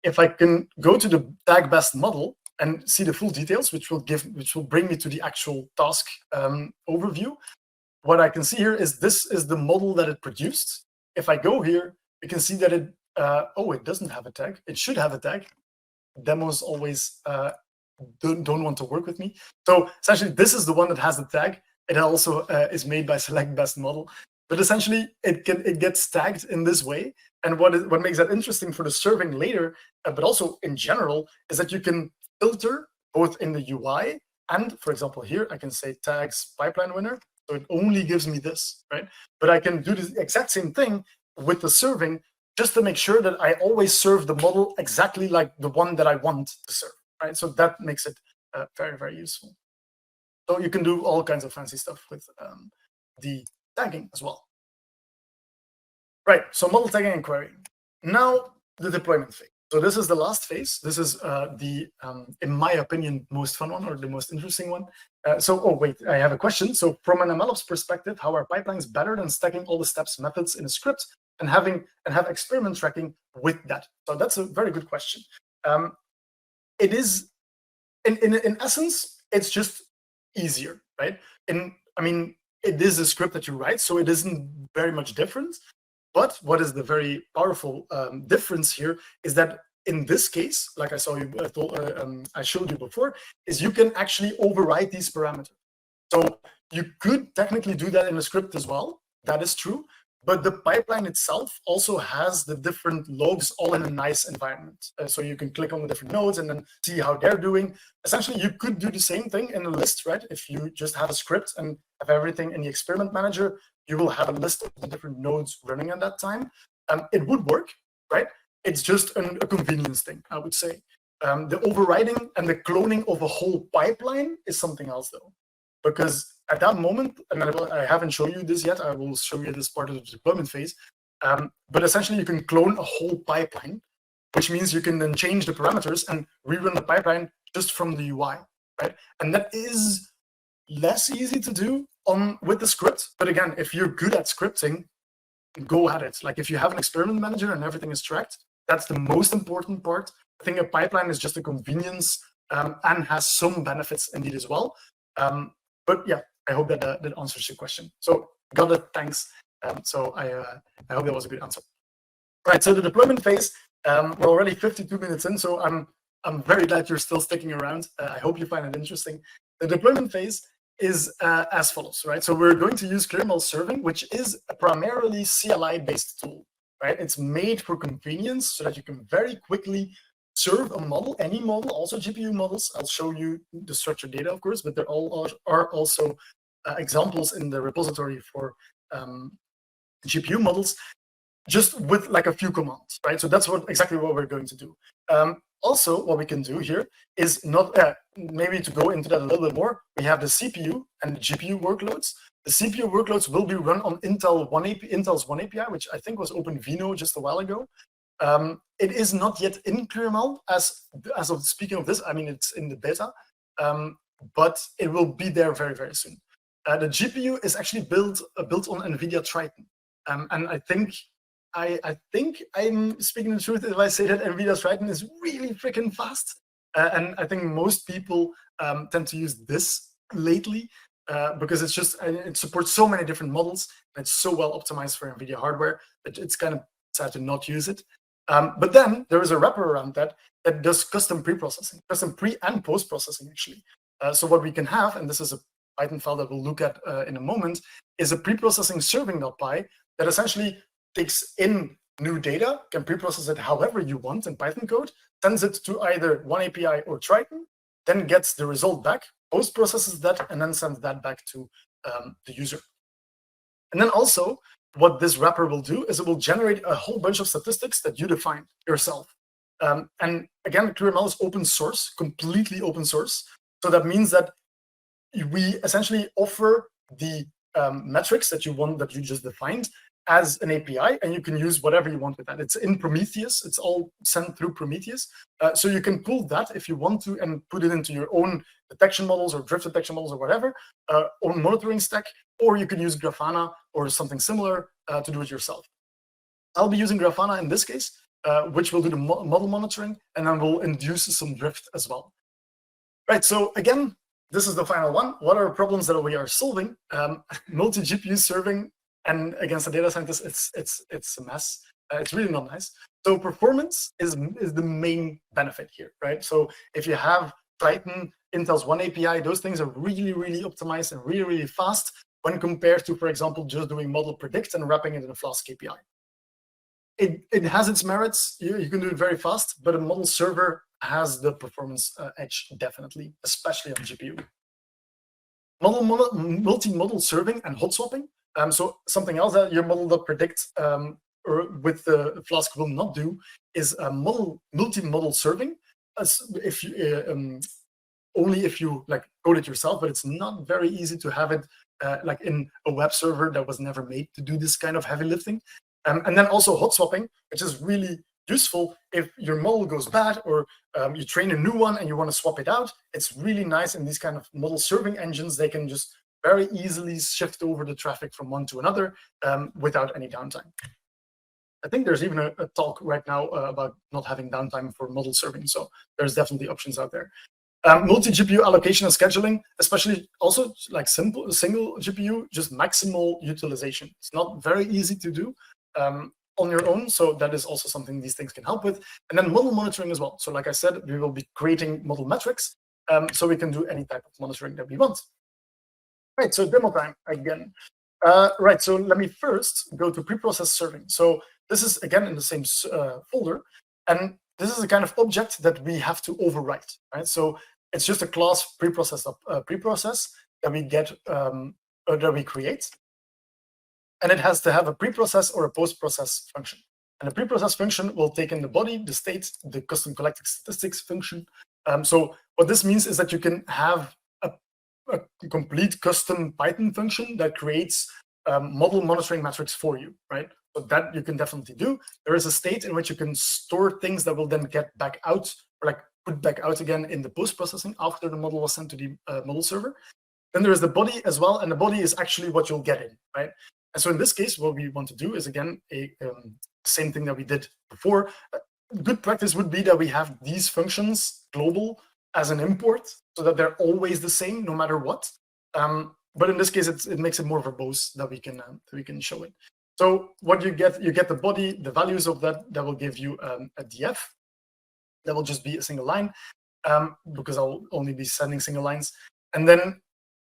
If I can go to the tag best model and see the full details, which will bring me to the actual task overview, what I can see here is this is the model that it produced. If I go here, you can see that it it doesn't have a tag. It should have a tag. Demos always don't want to work with me. So essentially, this is the one that has the tag. It also is made by Select Best Model. But essentially, it gets tagged in this way. And what makes that interesting for the serving later, but also in general, is that you can filter both in the UI and, for example, here I can say tags pipeline winner. So it only gives me this, right? But I can do the exact same thing with the serving, just to make sure that I always serve the model exactly like the one that I want to serve, right? So that makes it very, very useful. So you can do all kinds of fancy stuff with the tagging as well. Right, so model tagging and querying. Now the deployment phase. So this is the last phase. This is in my opinion, most fun one or the most interesting one. I have a question. So from an MLOps perspective, how are pipelines better than stacking all the steps, methods in a script and have experiment tracking with that? So that's a very good question. It is, in essence, it's just easier, right? It is a script that you write, so it isn't very much different. But what is the very powerful difference here is that in this case, like I showed you before, is you can actually overwrite these parameters. So you could technically do that in a script as well. That is true. But the pipeline itself also has the different logs all in a nice environment. So you can click on the different nodes and then see how they're doing. Essentially, you could do the same thing in a list, right? If you just have a script and have everything in the experiment manager, you will have a list of the different nodes running at that time. It would work, right? It's just a convenience thing, I would say. The overriding and the cloning of a whole pipeline is something else, though. Because at that moment, and I haven't shown you this yet, I will show you this part of the deployment phase, but essentially you can clone a whole pipeline, which means you can then change the parameters and rerun the pipeline just from the UI, right? And that is less easy to do with the script. But again, if you're good at scripting, go at it. Like if you have an experiment manager and everything is tracked, that's the most important part. I think a pipeline is just a convenience and has some benefits indeed as well. But yeah, I hope that that answers your question. So got it, thanks. I hope that was a good answer. Right, so the deployment phase, we're already 52 minutes in, so I'm very glad you're still sticking around. I hope you find it interesting. The deployment phase is as follows, right? So we're going to use ClearML serving, which is a primarily CLI-based tool, right? It's made for convenience so that you can very quickly serve a model, any model, also GPU models. I'll show you the structured data, of course, but there are also examples in the repository for GPU models, just with like a few commands, right? So that's exactly what we're going to do. Also, what we can do here is maybe to go into that a little bit more, we have the CPU and the GPU workloads. The CPU workloads will be run on Intel's One API, which I think was OpenVINO just a while ago. It is not yet in ClearML as of speaking of this. I mean, it's in the beta, but it will be there very, very soon. The GPU is actually built on NVIDIA Triton, and I think I'm speaking the truth if I say that NVIDIA Triton is really freaking fast, and I think most people tend to use this lately because it supports so many different models and it's so well optimized for NVIDIA hardware that it's kind of sad to not use it. But then there is a wrapper around that does custom pre-processing, custom pre and post-processing actually. So what we can have, and this is a Python file that we'll look at in a moment, is a pre-processing serving.py that essentially takes in new data, can pre-process it however you want in Python code, sends it to either One API or Triton, then gets the result back, post-processes that, and then sends that back to the user. And then also, what this wrapper will do is it will generate a whole bunch of statistics that you define yourself. And again, ClearML is open source, completely open source. So that means that we essentially offer the metrics that you just defined as an API, and you can use whatever you want with that. It's in Prometheus. It's all sent through Prometheus. So you can pull that if you want to and put it into your own detection models or drift detection models or whatever, own monitoring stack. or you could use Grafana or something similar to do it yourself. I'll be using Grafana in this case, which will do the model monitoring, and then will induce some drift as well. Right, so again, this is the final one. What are problems that we are solving? Multi-GPU serving, and against a data scientist, it's a mess. It's really not nice. So performance is the main benefit here, right? So if you have Triton, Intel's One API, those things are really, really optimized and really, really fast when compared to, for example, just doing model predict and wrapping it in a Flask API. It has its merits. You can do it very fast, but a model server has the performance edge, definitely, especially on GPU. Multi-model serving and hot swapping. So something else that your model.predict or with the Flask will not do is multi-model serving. If you, only if you like code it yourself, but it's not very easy to have it like in a web server that was never made to do this kind of heavy lifting. And then also hot swapping, which is really useful if your model goes bad or you train a new one and you want to swap it out. It's really nice in these kind of model serving engines. They can just very easily shift over the traffic from one to another without any downtime. I think there's even a talk right now about not having downtime for model serving. So there's definitely options out there. Multi-GPU allocation and scheduling, especially also like single GPU, just maximal utilization. It's not very easy to do on your own. So that is also something these things can help with. And then model monitoring as well. So like I said, we will be creating model metrics so we can do any type of monitoring that we want. Right, so demo time again. Right, so let me first go to preprocessed serving. So this is again in the same folder. And this is a kind of object that we have to overwrite, right? So it's just a class preprocess that we get that we create. And it has to have a preprocess or a post-process function. And the preprocess function will take in the body, the state, the custom collected statistics function. So what this means is that you can have a complete custom Python function that creates model monitoring metrics for you, right? So that you can definitely do. There is a state in which you can store things that will then get back out, or like put back out again in the post-processing after the model was sent to the model server. Then there is the body as well, and the body is actually what you'll get in, right? And so in this case, what we want to do is, again, same thing that we did before. Good practice would be that we have these functions global as an import so that they're always the same no matter what. But in this case, it makes it more verbose that we can show it. So what you get the body, the values of that will give you a df. That will just be a single line because I'll only be sending single lines. And then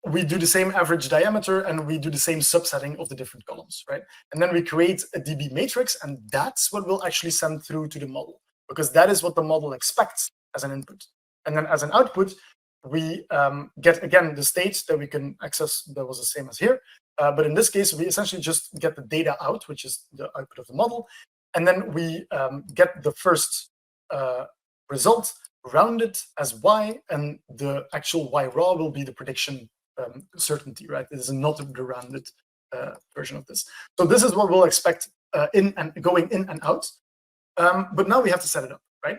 we do the same average diameter and we do the same subsetting of the different columns, right? And then we create a DB matrix, and that's what we'll actually send through to the model, because that is what the model expects as an input. And then as an output, we get, again, the state that we can access that was the same as here. But in this case, we essentially just get the data out, which is the output of the model. And then we get the first result rounded as y, and the actual y raw will be the prediction certainty, right? This is not the rounded version of this. So this is what we'll expect going in and out. But now we have to set it up, right?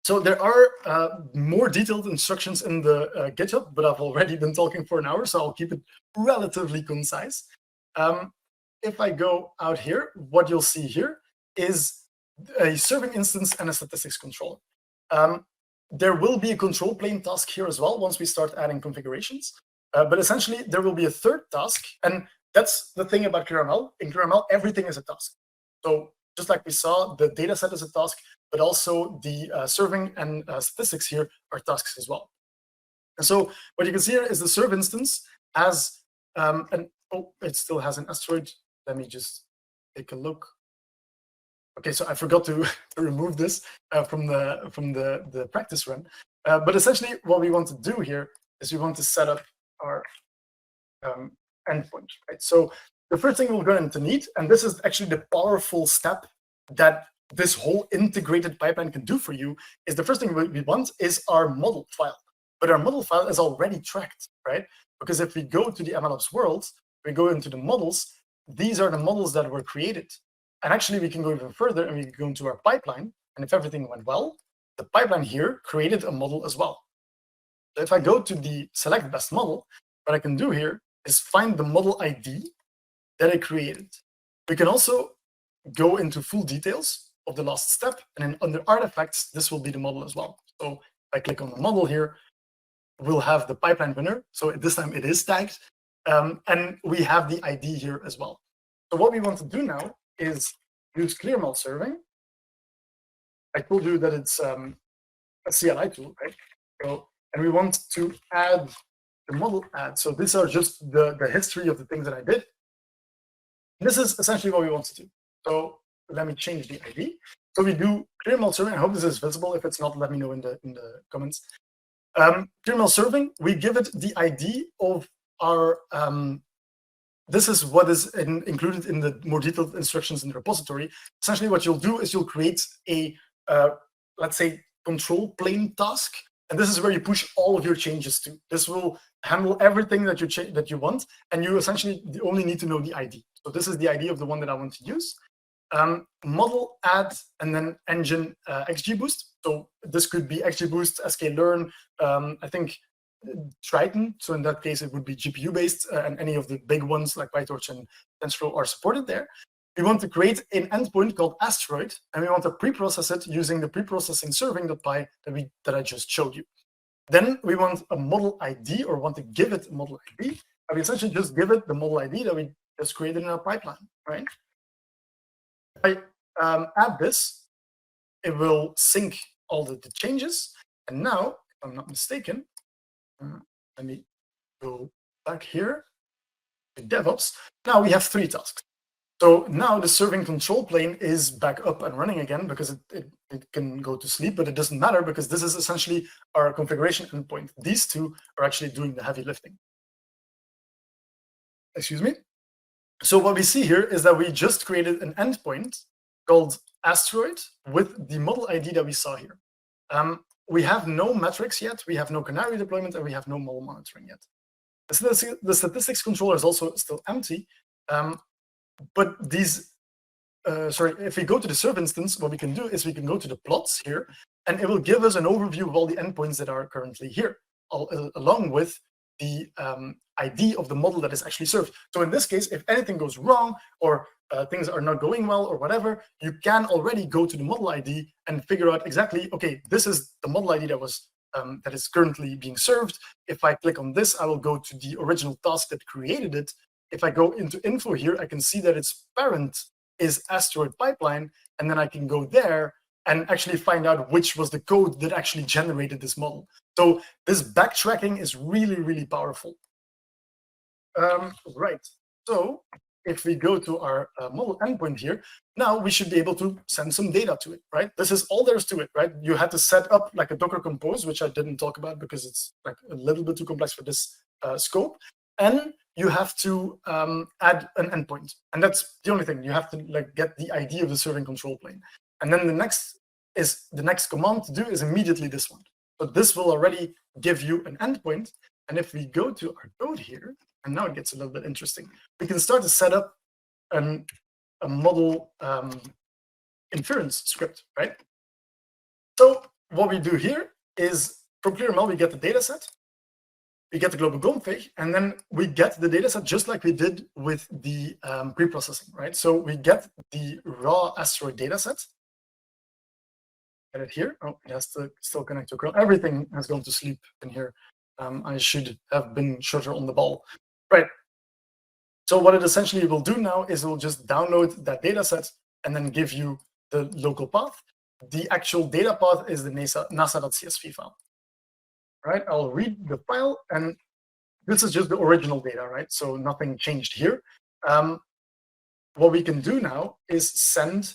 So there are more detailed instructions in the GitHub, but I've already been talking for an hour, so I'll keep it relatively concise. If I go out here, what you'll see here is a serving instance and a statistics controller. There will be a control plane task here as well once we start adding configurations. But essentially, there will be a third task, and that's the thing about ClearML. In ClearML, everything is a task. So just like we saw, the data set is a task, but also the serving and statistics here are tasks as well. And so what you can see here is the serve instance has it still has an asteroid. Let me just take a look. Okay, so I forgot to remove this from the practice run. But essentially, what we want to do here is we want to set up our endpoint, right? So the first thing we're going to need, and this is actually the powerful step that this whole integrated pipeline can do for you, is the first thing we want is our model file. But our model file is already tracked, right? Because if we go to the MLOps world, we go into the models, these are the models that were created. And actually, we can go even further and we can go into our pipeline. And if everything went well, the pipeline here created a model as well. So if I go to the select best model, what I can do here is find the model ID that I created. We can also go into full details of the last step, and then under artifacts, this will be the model as well. So if I click on the model here, we'll have the pipeline winner. So this time it is tagged, and we have the ID here as well. So what we want to do now is use ClearML serving. I told you that it's a CLI tool, right? So, and we want to add the model add. So these are just the history of the things that I did. This is essentially what we want to do. So let me change the ID. So we do ClearML serving. I hope this is visible. If it's not, let me know in the comments. ClearML serving, we give it the ID of our, this is what is included in the more detailed instructions in the repository. Essentially what you'll do is you'll create a, let's say, control plane task. And this is where you push all of your changes to. This will handle everything that you want, and you essentially only need to know the ID. So this is the ID of the one that I want to use. Model add, and then engine XGBoost. So this could be XGBoost, sklearn, I think Triton. So in that case, it would be GPU based, and any of the big ones like PyTorch and TensorFlow are supported there. We want to create an endpoint called Asteroid, and we want to pre-process it using the preprocessing serving.py that I just showed you. Then we want a model ID, or want to give it a model ID, and we essentially just give it the model ID that we just created in our pipeline, right? If I add this, it will sync all the changes. And now, if I'm not mistaken, let me go back here to DevOps. Now we have 3 tasks. So now the serving control plane is back up and running again because it can go to sleep, but it doesn't matter because this is essentially our configuration endpoint. These 2 are actually doing the heavy lifting. Excuse me. So what we see here is that we just created an endpoint called Asteroid with the model ID that we saw here. We have no metrics yet, we have no canary deployment, and we have no model monitoring yet. The statistics controller is also still empty. But these, if we go to the serve instance, what we can do is we can go to the plots here, and it will give us an overview of all the endpoints that are currently here, along with the ID of the model that is actually served. So in this case, if anything goes wrong or things are not going well or whatever, you can already go to the model ID and figure out exactly, okay, this is the model ID that is currently being served. If I click on this, I will go to the original task that created it. If I go into info here, I can see that its parent is Asteroid Pipeline, and then I can go there and actually find out which was the code that actually generated this model. So this backtracking is really, really powerful. Right, so if we go to our model endpoint here, now we should be able to send some data to it, right? This is all there is to it, right? You had to set up like a Docker Compose, which I didn't talk about because it's like a little bit too complex for this scope. And you have to add an endpoint, and that's the only thing. You have to like get the ID of the serving control plane, and then the next command to do is immediately this one. But this will already give you an endpoint. And if we go to our code here, and now it gets a little bit interesting, we can start to set up a model inference script, right? So what we do here is from ClearML we get the data set. We get the global config, and then we get the data set just like we did with the pre-processing, right? So we get the raw Asteroid data set. Get it here. Oh, it has to still connect to curl. Everything has gone to sleep in here. I should have been shorter on the ball. Right. So what it essentially will do now is it will just download that data set and then give you the local path. The actual data path is the nasa.csv file. Right, I'll read the file, and this is just the original data, right? So nothing changed here. What we can do now is send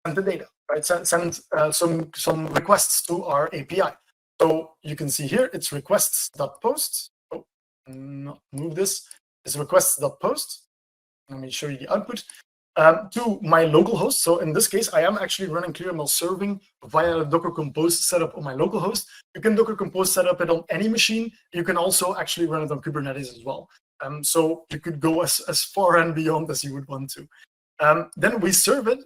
the data, right? Send some requests to our API. So you can see here it's requests.post. Oh, not move this. It's requests.post. Let me show you the output. To my local host. So in this case, I am actually running ClearML serving via a Docker Compose setup on my local host. You can Docker Compose set up it on any machine. You can also actually run it on Kubernetes as well. So you could go as far and beyond as you would want to. Then we serve it.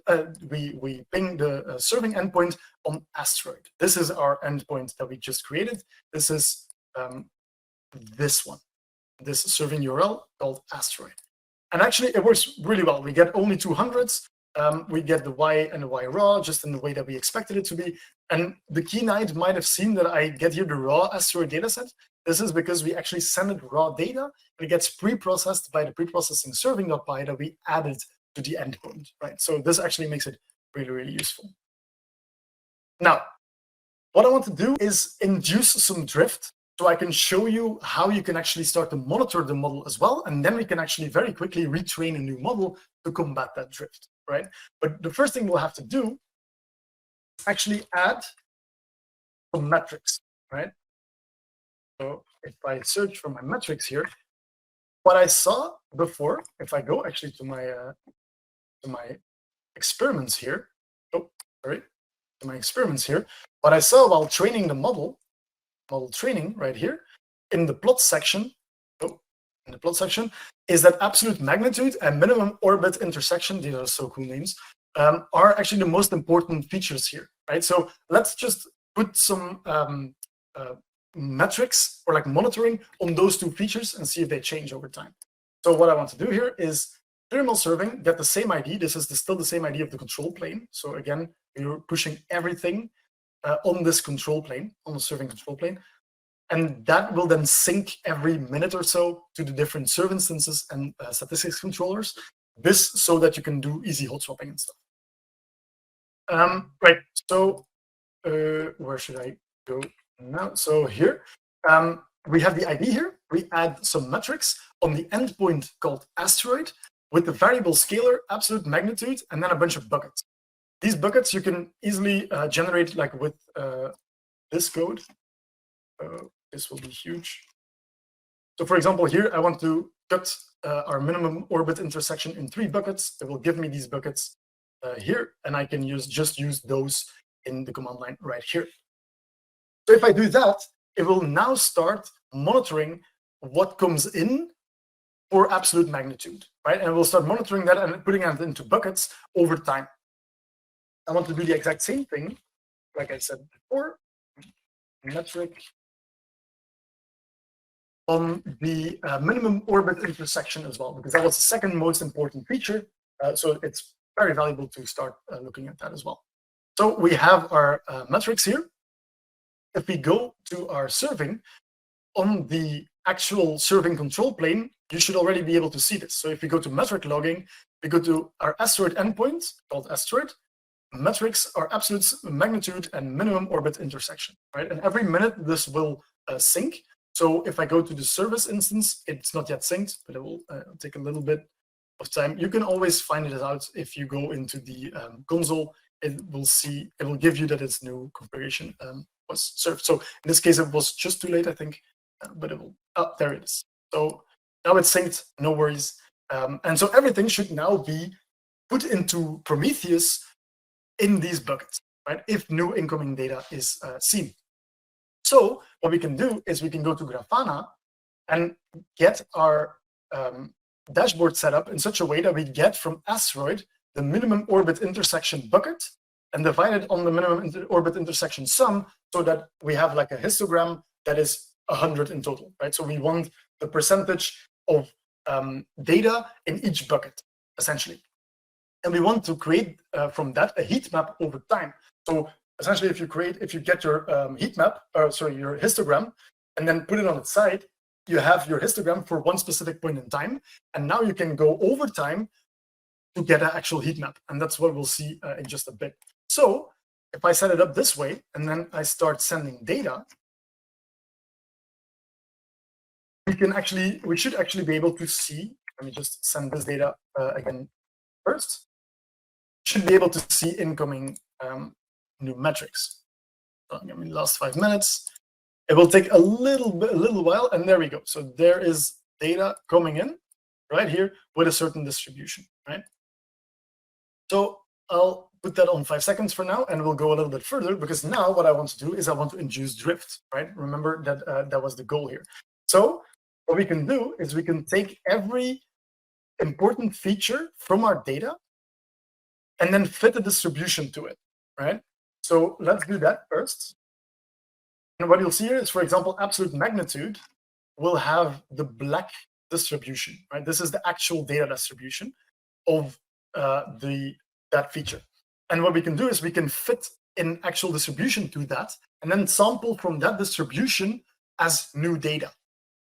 We ping the serving endpoint on Asteroid. This is our endpoint that we just created. This is this one. this serving URL called asteroid. And actually, it works really well. We get only 200s. We get the Y and the Y raw just in the way that we expected it to be. And the keynight might have seen that I get here the raw asteroid dataset. This is because we actually send it raw data, and it gets pre-processed by the preprocessing serving.py that we added to the endpoint, right? So this actually makes it really, really useful. Now, what I want to do is induce some drift so I can show you how you can actually start to monitor the model as well. And then we can actually very quickly retrain a new model to combat that drift, right? But the first thing we'll have to do is actually add some metrics, right? So if I search for my metrics here, what I saw before, if I go actually to my experiments here, to my experiments here, what I saw while training the model training right here in the plot section, is that absolute magnitude and minimum orbit intersection, these are so cool names, are actually the most important features here, right? So let's just put some metrics or like monitoring on those two features and see if they change over time. So what I want to do here is ClearML serving, get the same ID. This is still the same ID of the control plane. So again, you're pushing everything on this control plane, on the serving control plane. And that will then sync every minute or so to the different serve instances and statistics controllers. This so that you can do easy hot swapping and stuff. Right, so where should I go now? So here, we have the ID here. We add some metrics on the endpoint called asteroid with the variable scalar, absolute magnitude, and then a bunch of buckets. These buckets you can easily generate like with this code. This will be huge. So for example, here I want to cut our minimum orbit intersection in 3 buckets. It will give me these buckets here, and I can just use those in the command line right here. So if I do that, it will now start monitoring what comes in for absolute magnitude, right? And we'll start monitoring that and putting it into buckets over time. I want to do the exact same thing, like I said before, metric on the minimum orbit intersection as well, because that was the second most important feature. So it's very valuable to start looking at that as well. So we have our metrics here. If we go to our serving on the actual serving control plane, you should already be able to see this. So if we go to metric logging, we go to our asteroid endpoint called asteroid. Metrics are absolute magnitude and minimum orbit intersection, right? And every minute this will sync. So if I go to the service instance, it's not yet synced, but it will take a little bit of time. You can always find it out if you go into the console. It will give you that its new configuration was served. So in this case, it was just too late, I think, but it will. Oh, there it is. So now it's synced. No worries. And so everything should now be put into Prometheus in these buckets, right? If new incoming data is seen. So what we can do is we can go to Grafana and get our dashboard set up in such a way that we get from asteroid the minimum orbit intersection bucket and divide it on the minimum orbit intersection sum so that we have like a histogram that is 100 in total, right? So we want the percentage of data in each bucket, essentially. And we want to create from that a heat map over time. So essentially, if you get your heat map, your histogram, and then put it on its side, you have your histogram for one specific point in time. And now you can go over time to get an actual heat map. And that's what we'll see in just a bit. So if I set it up this way, and then I start sending data, we should actually be able to see, let me just send this data again first, should be able to see incoming new metrics. So give me the last 5 minutes. It will take a little while, and there we go. So there is data coming in right here with a certain distribution, right? So I'll put that on 5 seconds for now, and we'll go a little bit further, because now what I want to do is I want to induce drift, right? Remember that that was the goal here. So what we can do is we can take every important feature from our data and then fit a distribution to it, right? So let's do that first. And what you'll see here is, for example, absolute magnitude will have the black distribution, right? This is the actual data distribution of that feature. And what we can do is we can fit an actual distribution to that, and then sample from that distribution as new data,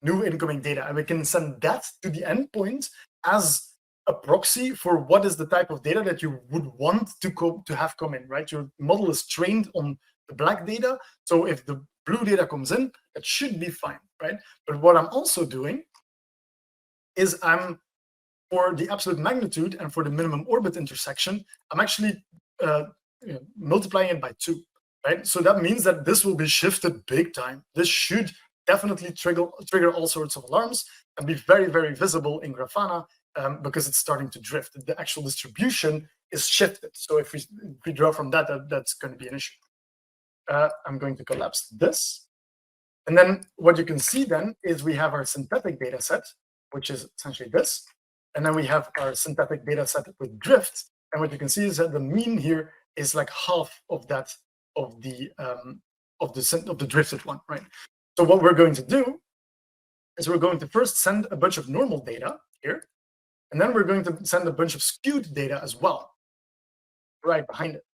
new incoming data. And we can send that to the endpoint as a proxy for what is the type of data that you would want to have come in, right? Your model is trained on the black data. So if the blue data comes in, it should be fine, right? But what I'm also doing is for the absolute magnitude and for the minimum orbit intersection, I'm actually multiplying it by 2, right? So that means that this will be shifted big time. This should definitely trigger all sorts of alarms and be very, very visible in Grafana because it's starting to drift. The actual distribution is shifted. So if we draw from that, that's going to be an issue. I'm going to collapse this. And then what you can see then is we have our synthetic data set, which is essentially this. And then we have our synthetic data set with drift. And what you can see is that the mean here is like half of that of the drifted one, right? So what we're going to do is we're going to first send a bunch of normal data here, and then we're going to send a bunch of skewed data as well, right behind it.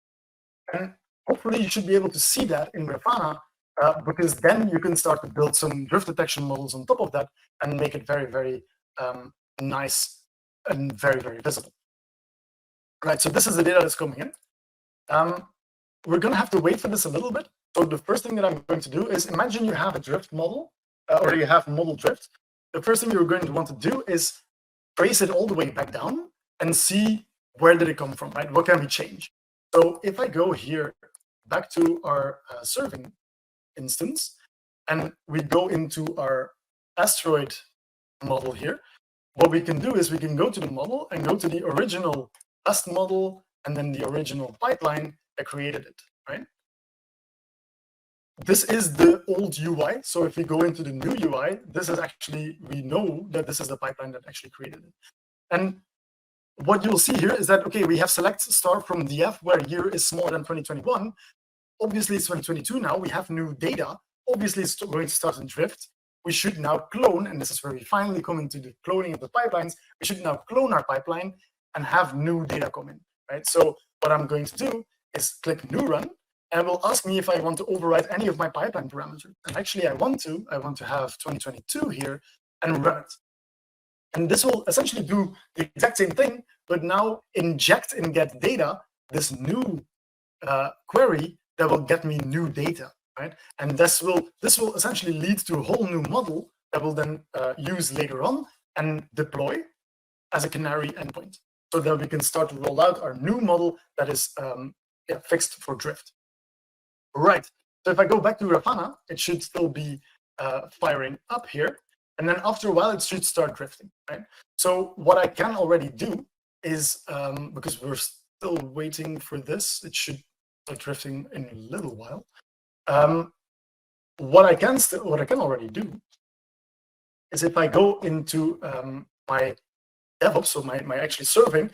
And hopefully you should be able to see that in Grafana, because then you can start to build some drift detection models on top of that and make it very, very nice and very, very visible. Right, so this is the data that's coming in. We're going to have to wait for this a little bit. So the first thing that I'm going to do is imagine you have a drift model, or you have model drift. The first thing you're going to want to do is trace it all the way back down and see where did it come from, right? What can we change? So if I go here back to our serving instance, and we go into our asteroid model here, what we can do is we can go to the model and go to the original test model and then the original pipeline that created it, right? This is the old UI. So if we go into the new UI, this is actually, we know that this is the pipeline that actually created it. And what you'll see here is that, okay, we have select star from df where year is smaller than 2021. Obviously it's 2022 now, we have new data. Obviously it's going to start in drift. We should now clone, and this is where we finally come into the cloning of the pipelines. We should now clone our pipeline and have new data come in, right? So what I'm going to do is click new run, and it will ask me if I want to overwrite any of my pipeline parameters. And actually I want to have 2022 here and run it. And this will essentially do the exact same thing, but now inject in get data this new query that will get me new data, right? And this will essentially lead to a whole new model that will then use later on and deploy as a canary endpoint, so that we can start to roll out our new model that is fixed for drift. Right. So if I go back to Grafana, it should still be firing up here. And then after a while, it should start drifting, right? So what I can already do is, because we're still waiting for this, it should start drifting in a little while. What I can already do is if I go into my DevOps, so my actually serving,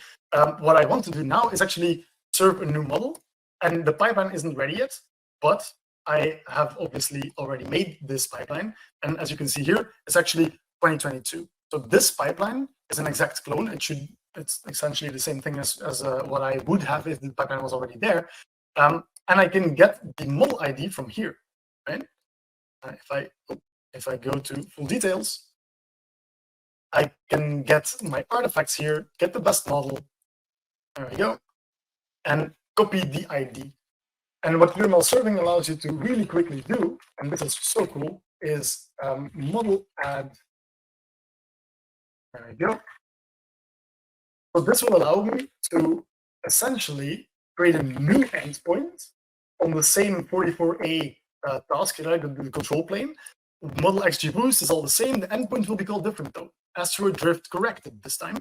what I want to do now is actually serve a new model, and the pipeline isn't ready yet, but I have obviously already made this pipeline, and as you can see here, it's actually 2022. So this pipeline is an exact clone. It's essentially the same thing as what I would have if the pipeline was already there, and I can get the model ID from here, right? If I go to full details, I can get my artifacts here, get the best model. There we go, and copy the ID. And what ClearML serving allows you to really quickly do, and this is so cool, is model add. There we go. So this will allow me to essentially create a new endpoint on the same 44A task, right, the control plane. Model XGBoost is all the same. The endpoint will be called different though. Asteroid drift corrected this time.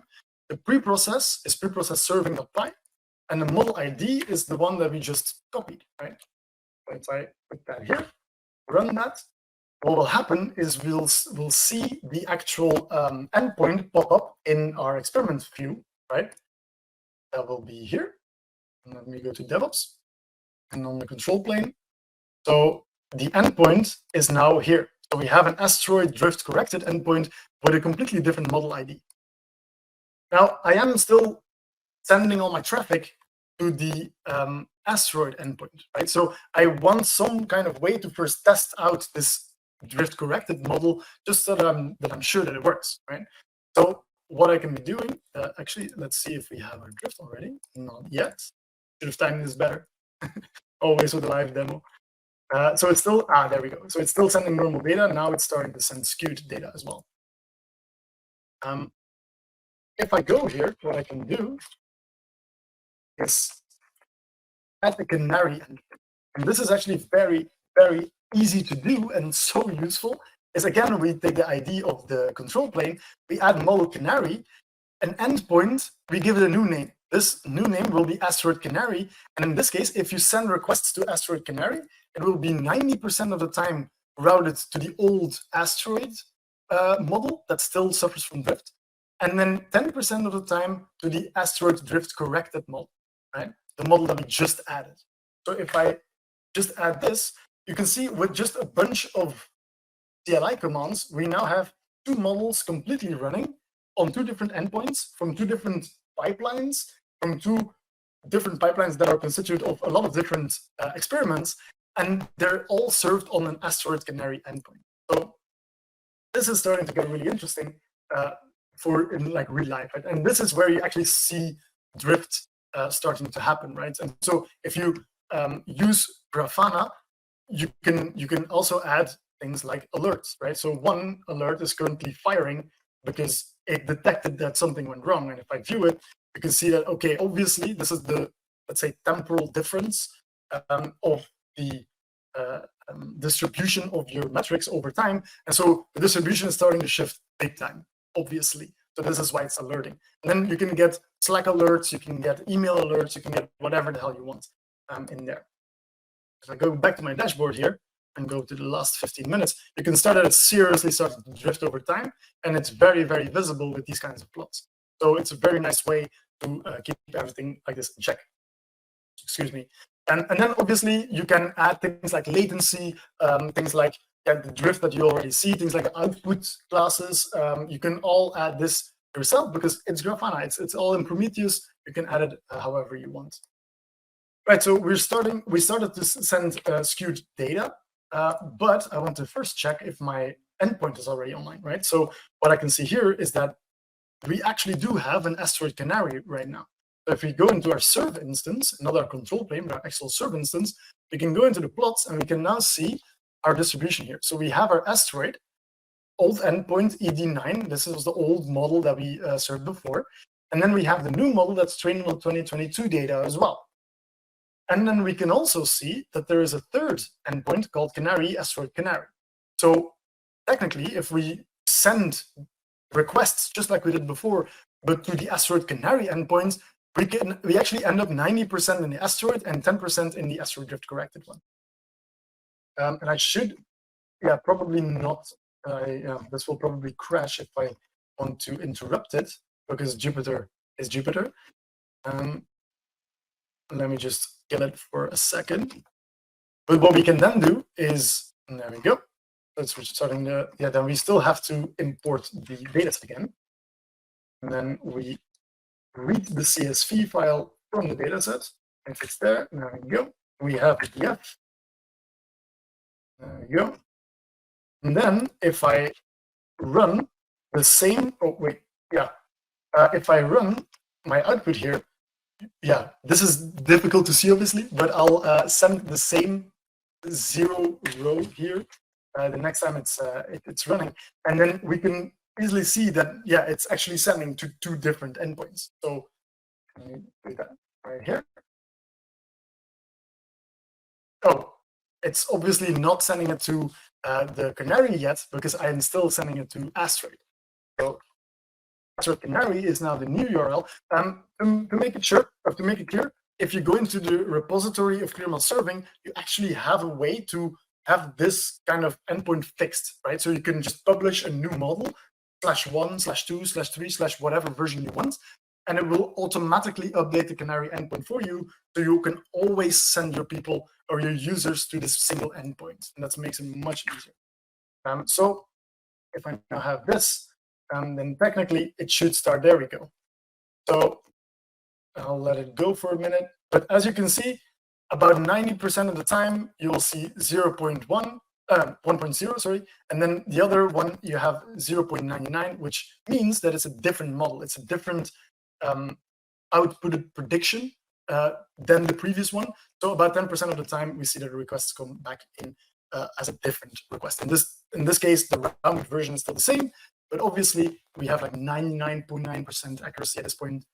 The preprocess is preprocess serving.py. And the model ID is the one that we just copied, right? So if I put that here, run that, what will happen is we'll see the actual endpoint pop up in our experiment view, right? That will be here. And let me go to DevOps and on the control plane. So the endpoint is now here. So we have an asteroid drift corrected endpoint with a completely different model ID. Now, I am still sending all my traffic to the asteroid endpoint, right? So I want some kind of way to first test out this drift corrected model, just so that I'm sure that it works, right? So what I can be doing, actually, let's see if we have our drift already. Not yet. Should have timed this better. Always with a live demo. So it's still, there we go. So it's still sending normal data. Now it's starting to send skewed data as well. If I go here, what I can do is add the canary endpoint. And this is actually very, very easy to do and so useful. Is again, we take the ID of the control plane, we add model canary, an endpoint, we give it a new name. This new name will be asteroid canary. And in this case, if you send requests to asteroid canary, it will be 90% of the time routed to the old asteroid model that still suffers from drift. And then 10% of the time to the asteroid drift corrected model, right? The model that we just added. So if I just add this, you can see with just a bunch of CLI commands, we now have two models completely running on two different endpoints from two different pipelines, from two different pipelines that are constituted of a lot of different experiments, and they're all served on an asteroid canary endpoint. So this is starting to get really interesting for in like real life, right? And this is where you actually see drift starting to happen, right? And so if you use Grafana, you can also add things like alerts, right? So one alert is currently firing because it detected that something went wrong. And if I view it, you can see that, okay, obviously this is the, let's say, temporal difference of the distribution of your metrics over time. And so the distribution is starting to shift big time, obviously. So this is why it's alerting. And then you can get Slack alerts, you can get email alerts, you can get whatever the hell you want in there. If I go back to my dashboard here and go to the last 15 minutes, you can start that it seriously starts to drift over time. And it's very, very visible with these kinds of plots. So it's a very nice way to keep everything like this in check. Excuse me. And then obviously you can add things like latency, things like the drift that you already see, things like output classes. You can all add this yourself because it's Grafana. It's all in Prometheus. You can add it however you want. Right, so we started to send skewed data, but I want to first check if my endpoint is already online, right? So what I can see here is that we actually do have an asteroid canary right now. So if we go into our serve instance, not our control plane, but our actual serve instance, we can go into the plots and we can now see our distribution here. So we have our asteroid, old endpoint ED9. This was the old model that we served before. And then we have the new model that's trained on 2022 data as well. And then we can also see that there is a third endpoint called canary, asteroid canary. So technically, if we send requests just like we did before, but to the asteroid canary endpoints, we actually end up 90% in the asteroid and 10% in the asteroid drift corrected one. And I should, probably not. This will probably crash if I want to interrupt it because Jupyter is Jupyter. Let me just get it for a second. But what we can then do is, there we go. That's starting to, then we still have to import the dataset again. And then we read the CSV file from the dataset. If it's there, there we go. We have the PDF. There we go. And then if I run the same, if I run my output here, this is difficult to see, obviously, but I'll send the same 0 row here the next time it's running, and then we can easily see that it's actually sending to two different endpoints. So let me do that right here. Oh, it's obviously not sending it to the canary yet because I am still sending it to asteroid. So asteroid canary is now the new URL. To make it clear, if you go into the repository of ClearML serving, you actually have a way to have this kind of endpoint fixed, right? So you can just publish a new model /1, /2, /3, whatever version you want, and it will automatically update the canary endpoint for you, so you can always send your people or your users to this single endpoint, and that makes it much easier. So if I now have this, then technically it should start. There we go. So I'll let it go for a minute. But as you can see, about 90% of the time, you will see 1.0, sorry. And then the other one, you have 0.99, which means that it's a different model. It's a different outputted prediction than the previous one. So about 10% of the time, we see that the requests come back in as a different request. In this case, the rounded version is still the same, but obviously we have like 99.9% accuracy at this point.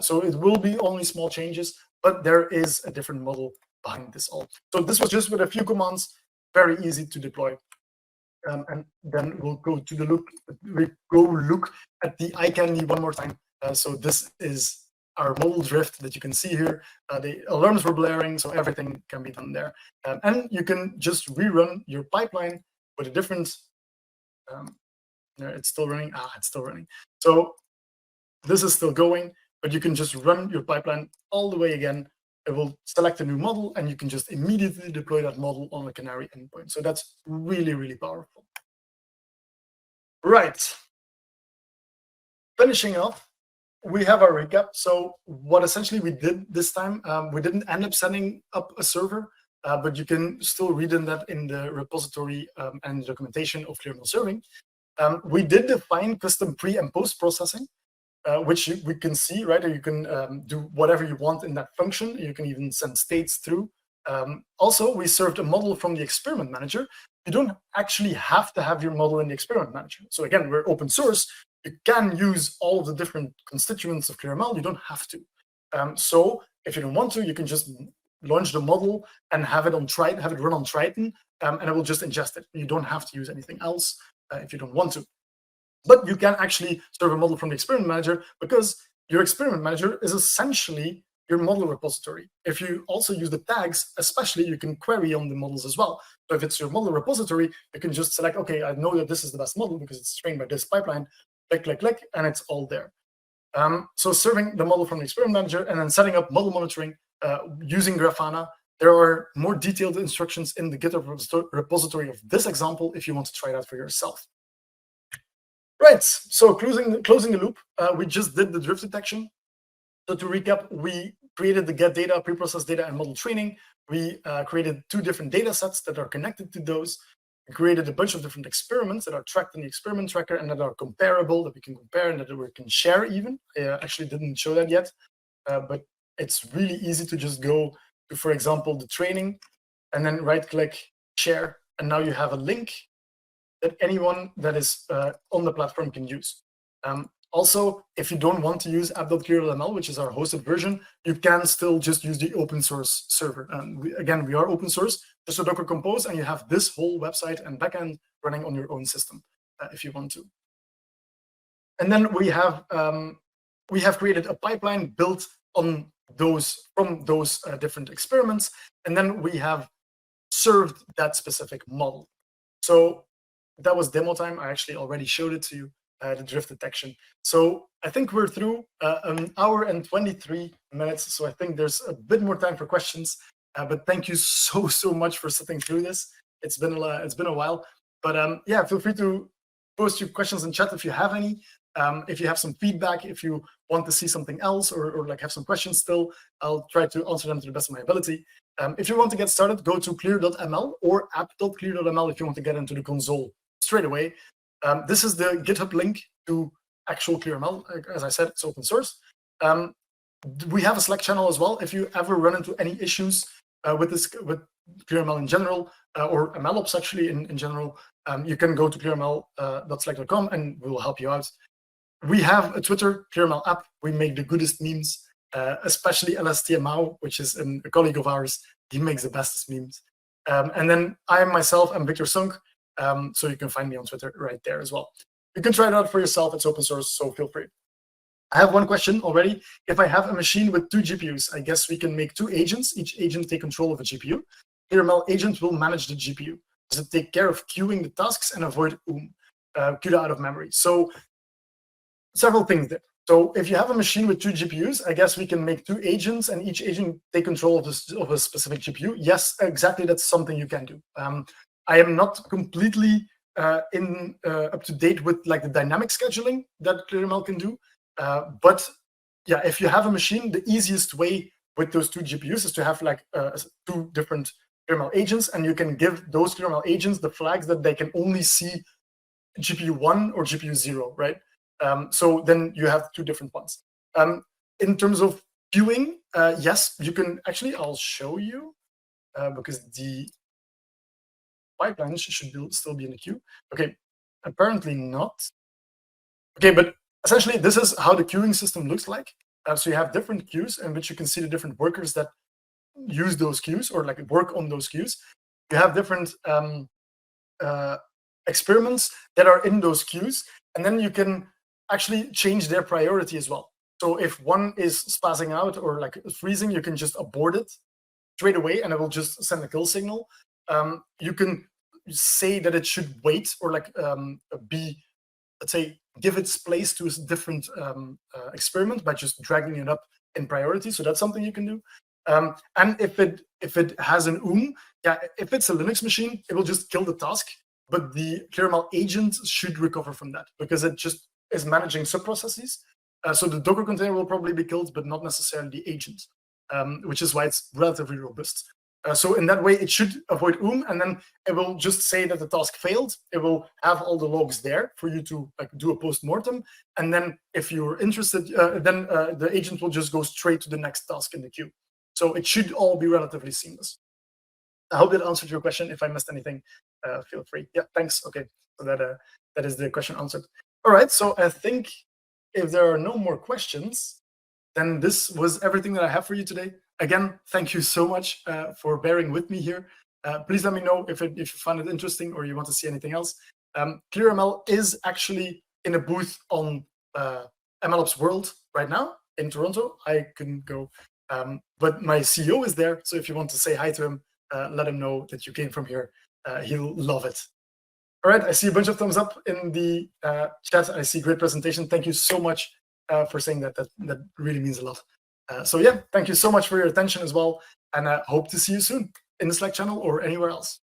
So it will be only small changes, but there is a different model behind this all. So this was just with a few commands, very easy to deploy. And then we'll go to the look. We go look at the eye candy one more time. So this is our model drift that you can see here. The alarms were blaring, so everything can be done there. And you can just rerun your pipeline with a different. It's still running. It's still running. So this is still going, but you can just run your pipeline all the way again. It will select a new model, and you can just immediately deploy that model on a Canary endpoint. So that's really, really powerful. Right. Finishing off, we have our recap. So what essentially we did this time, we didn't end up setting up a server, but you can still read in that in the repository and the documentation of ClearML serving. We did define custom pre and post processing, which we can see, right? Or you can do whatever you want in that function. You can even send states through. Also, we served a model from the experiment manager. You don't actually have to have your model in the experiment manager. So again, we're open source. You can use all of the different constituents of ClearML. You don't have to. So if you don't want to, you can just launch the model and have it on Triton, have it run on Triton, and it will just ingest it. You don't have to use anything else if you don't want to. But you can actually serve a model from the experiment manager, because your experiment manager is essentially your model repository. If you also use the tags, especially, you can query on the models as well. So if it's your model repository, you can just select, okay, I know that this is the best model because it's trained by this pipeline, click, click, click, and it's all there. So serving the model from the experiment manager and then setting up model monitoring using Grafana. There are more detailed instructions in the GitHub repository of this example if you want to try it out for yourself. Right, so closing the loop, we just did the drift detection. So to recap, we created the get data, preprocessed data, and model training. We created 2 different data sets that are connected to those. We created a bunch of different experiments that are tracked in the experiment tracker and that are comparable, that we can compare and that we can share even. I actually didn't show that yet, but it's really easy to just go to, for example, the training, and then right-click, share, and now you have a link that anyone that is on the platform can use. Also, if you don't want to use app.clear.ml, which is our hosted version, you can still just use the open source server. Again, we are open source, just a Docker Compose, and you have this whole website and backend running on your own system if you want to. And then we have created a pipeline built on from those different experiments, and then we have served that specific model. So that was demo time. I actually already showed it to you. The drift detection. So I think we're through 1 hour and 23 minutes. So I think there's a bit more time for questions. But thank you so much for sitting through this. It's been a while. But yeah, feel free to post your questions in chat if you have any. If you have some feedback, if you want to see something else, or like have some questions still, I'll try to answer them to the best of my ability. If you want to get started, go to clear.ml or app.clear.ml if you want to get into the console straight away. This is the GitHub link to actual ClearML. As I said, it's open source. We have a Slack channel as well. If you ever run into any issues with ClearML in general, or MLOps actually in general, you can go to clearml.slack.com and we will help you out. We have a Twitter, ClearML app. We make the goodest memes, especially LSTMAO, which is a colleague of ours. He makes the bestest memes. And then I'm Victor Sonck. So you can find me on Twitter right there as well. You can try it out for yourself. It's open source, so feel free. I have one question already. If I have a machine with 2 GPUs, I guess we can make 2 agents. Each agent take control of a GPU. ClearML agent will manage the GPU. Does it take care of queuing the tasks and avoid CUDA out of memory? So several things there. So if you have a machine with 2 GPUs, I guess we can make 2 agents and each agent take control of a specific GPU. Yes, exactly. That's something you can do. I am not completely up to date with like the dynamic scheduling that ClearML can do. But yeah, if you have a machine, the easiest way with those 2 GPUs is to have like 2 different ClearML agents, and you can give those ClearML agents the flags that they can only see GPU 1 or GPU 0, right? So then you have 2 different ones. In terms of queuing, yes, you can actually, I'll show you because the pipelines should still be in the queue. Okay, apparently not. Okay, but essentially this is how the queuing system looks like. So you have different queues in which you can see the different workers that use those queues or like work on those queues. You have different experiments that are in those queues, and then you can actually change their priority as well. So if one is spazzing out or like freezing, you can just abort it straight away and it will just send a kill signal. You can say that it should wait or like be, let's say, give its place to a different experiment by just dragging it up in priority. So that's something you can do. And if it has an yeah, if it's a Linux machine, it will just kill the task, but the ClearML agent should recover from that because it just is managing subprocesses. So the Docker container will probably be killed, but not necessarily the agent, which is why it's relatively robust. So in that way, it should avoid and then it will just say that the task failed. It will have all the logs there for you to like do a post-mortem. And then if you're interested, then the agent will just go straight to the next task in the queue. So it should all be relatively seamless. I hope that answered your question. If I missed anything, feel free. Yeah, thanks. Okay, so that is the question answered. All right, so I think if there are no more questions, then this was everything that I have for you today. Again, thank you so much for bearing with me here. Please let me know if you find it interesting or you want to see anything else. ClearML is actually in a booth on MLOps World right now in Toronto. I couldn't go, but my CEO is there. So if you want to say hi to him, let him know that you came from here. He'll love it. All right, I see a bunch of thumbs up in the chat. I see great presentation. Thank you so much for saying that. That really means a lot. So yeah, thank you so much for your attention as well. And I hope to see you soon in the Slack channel or anywhere else.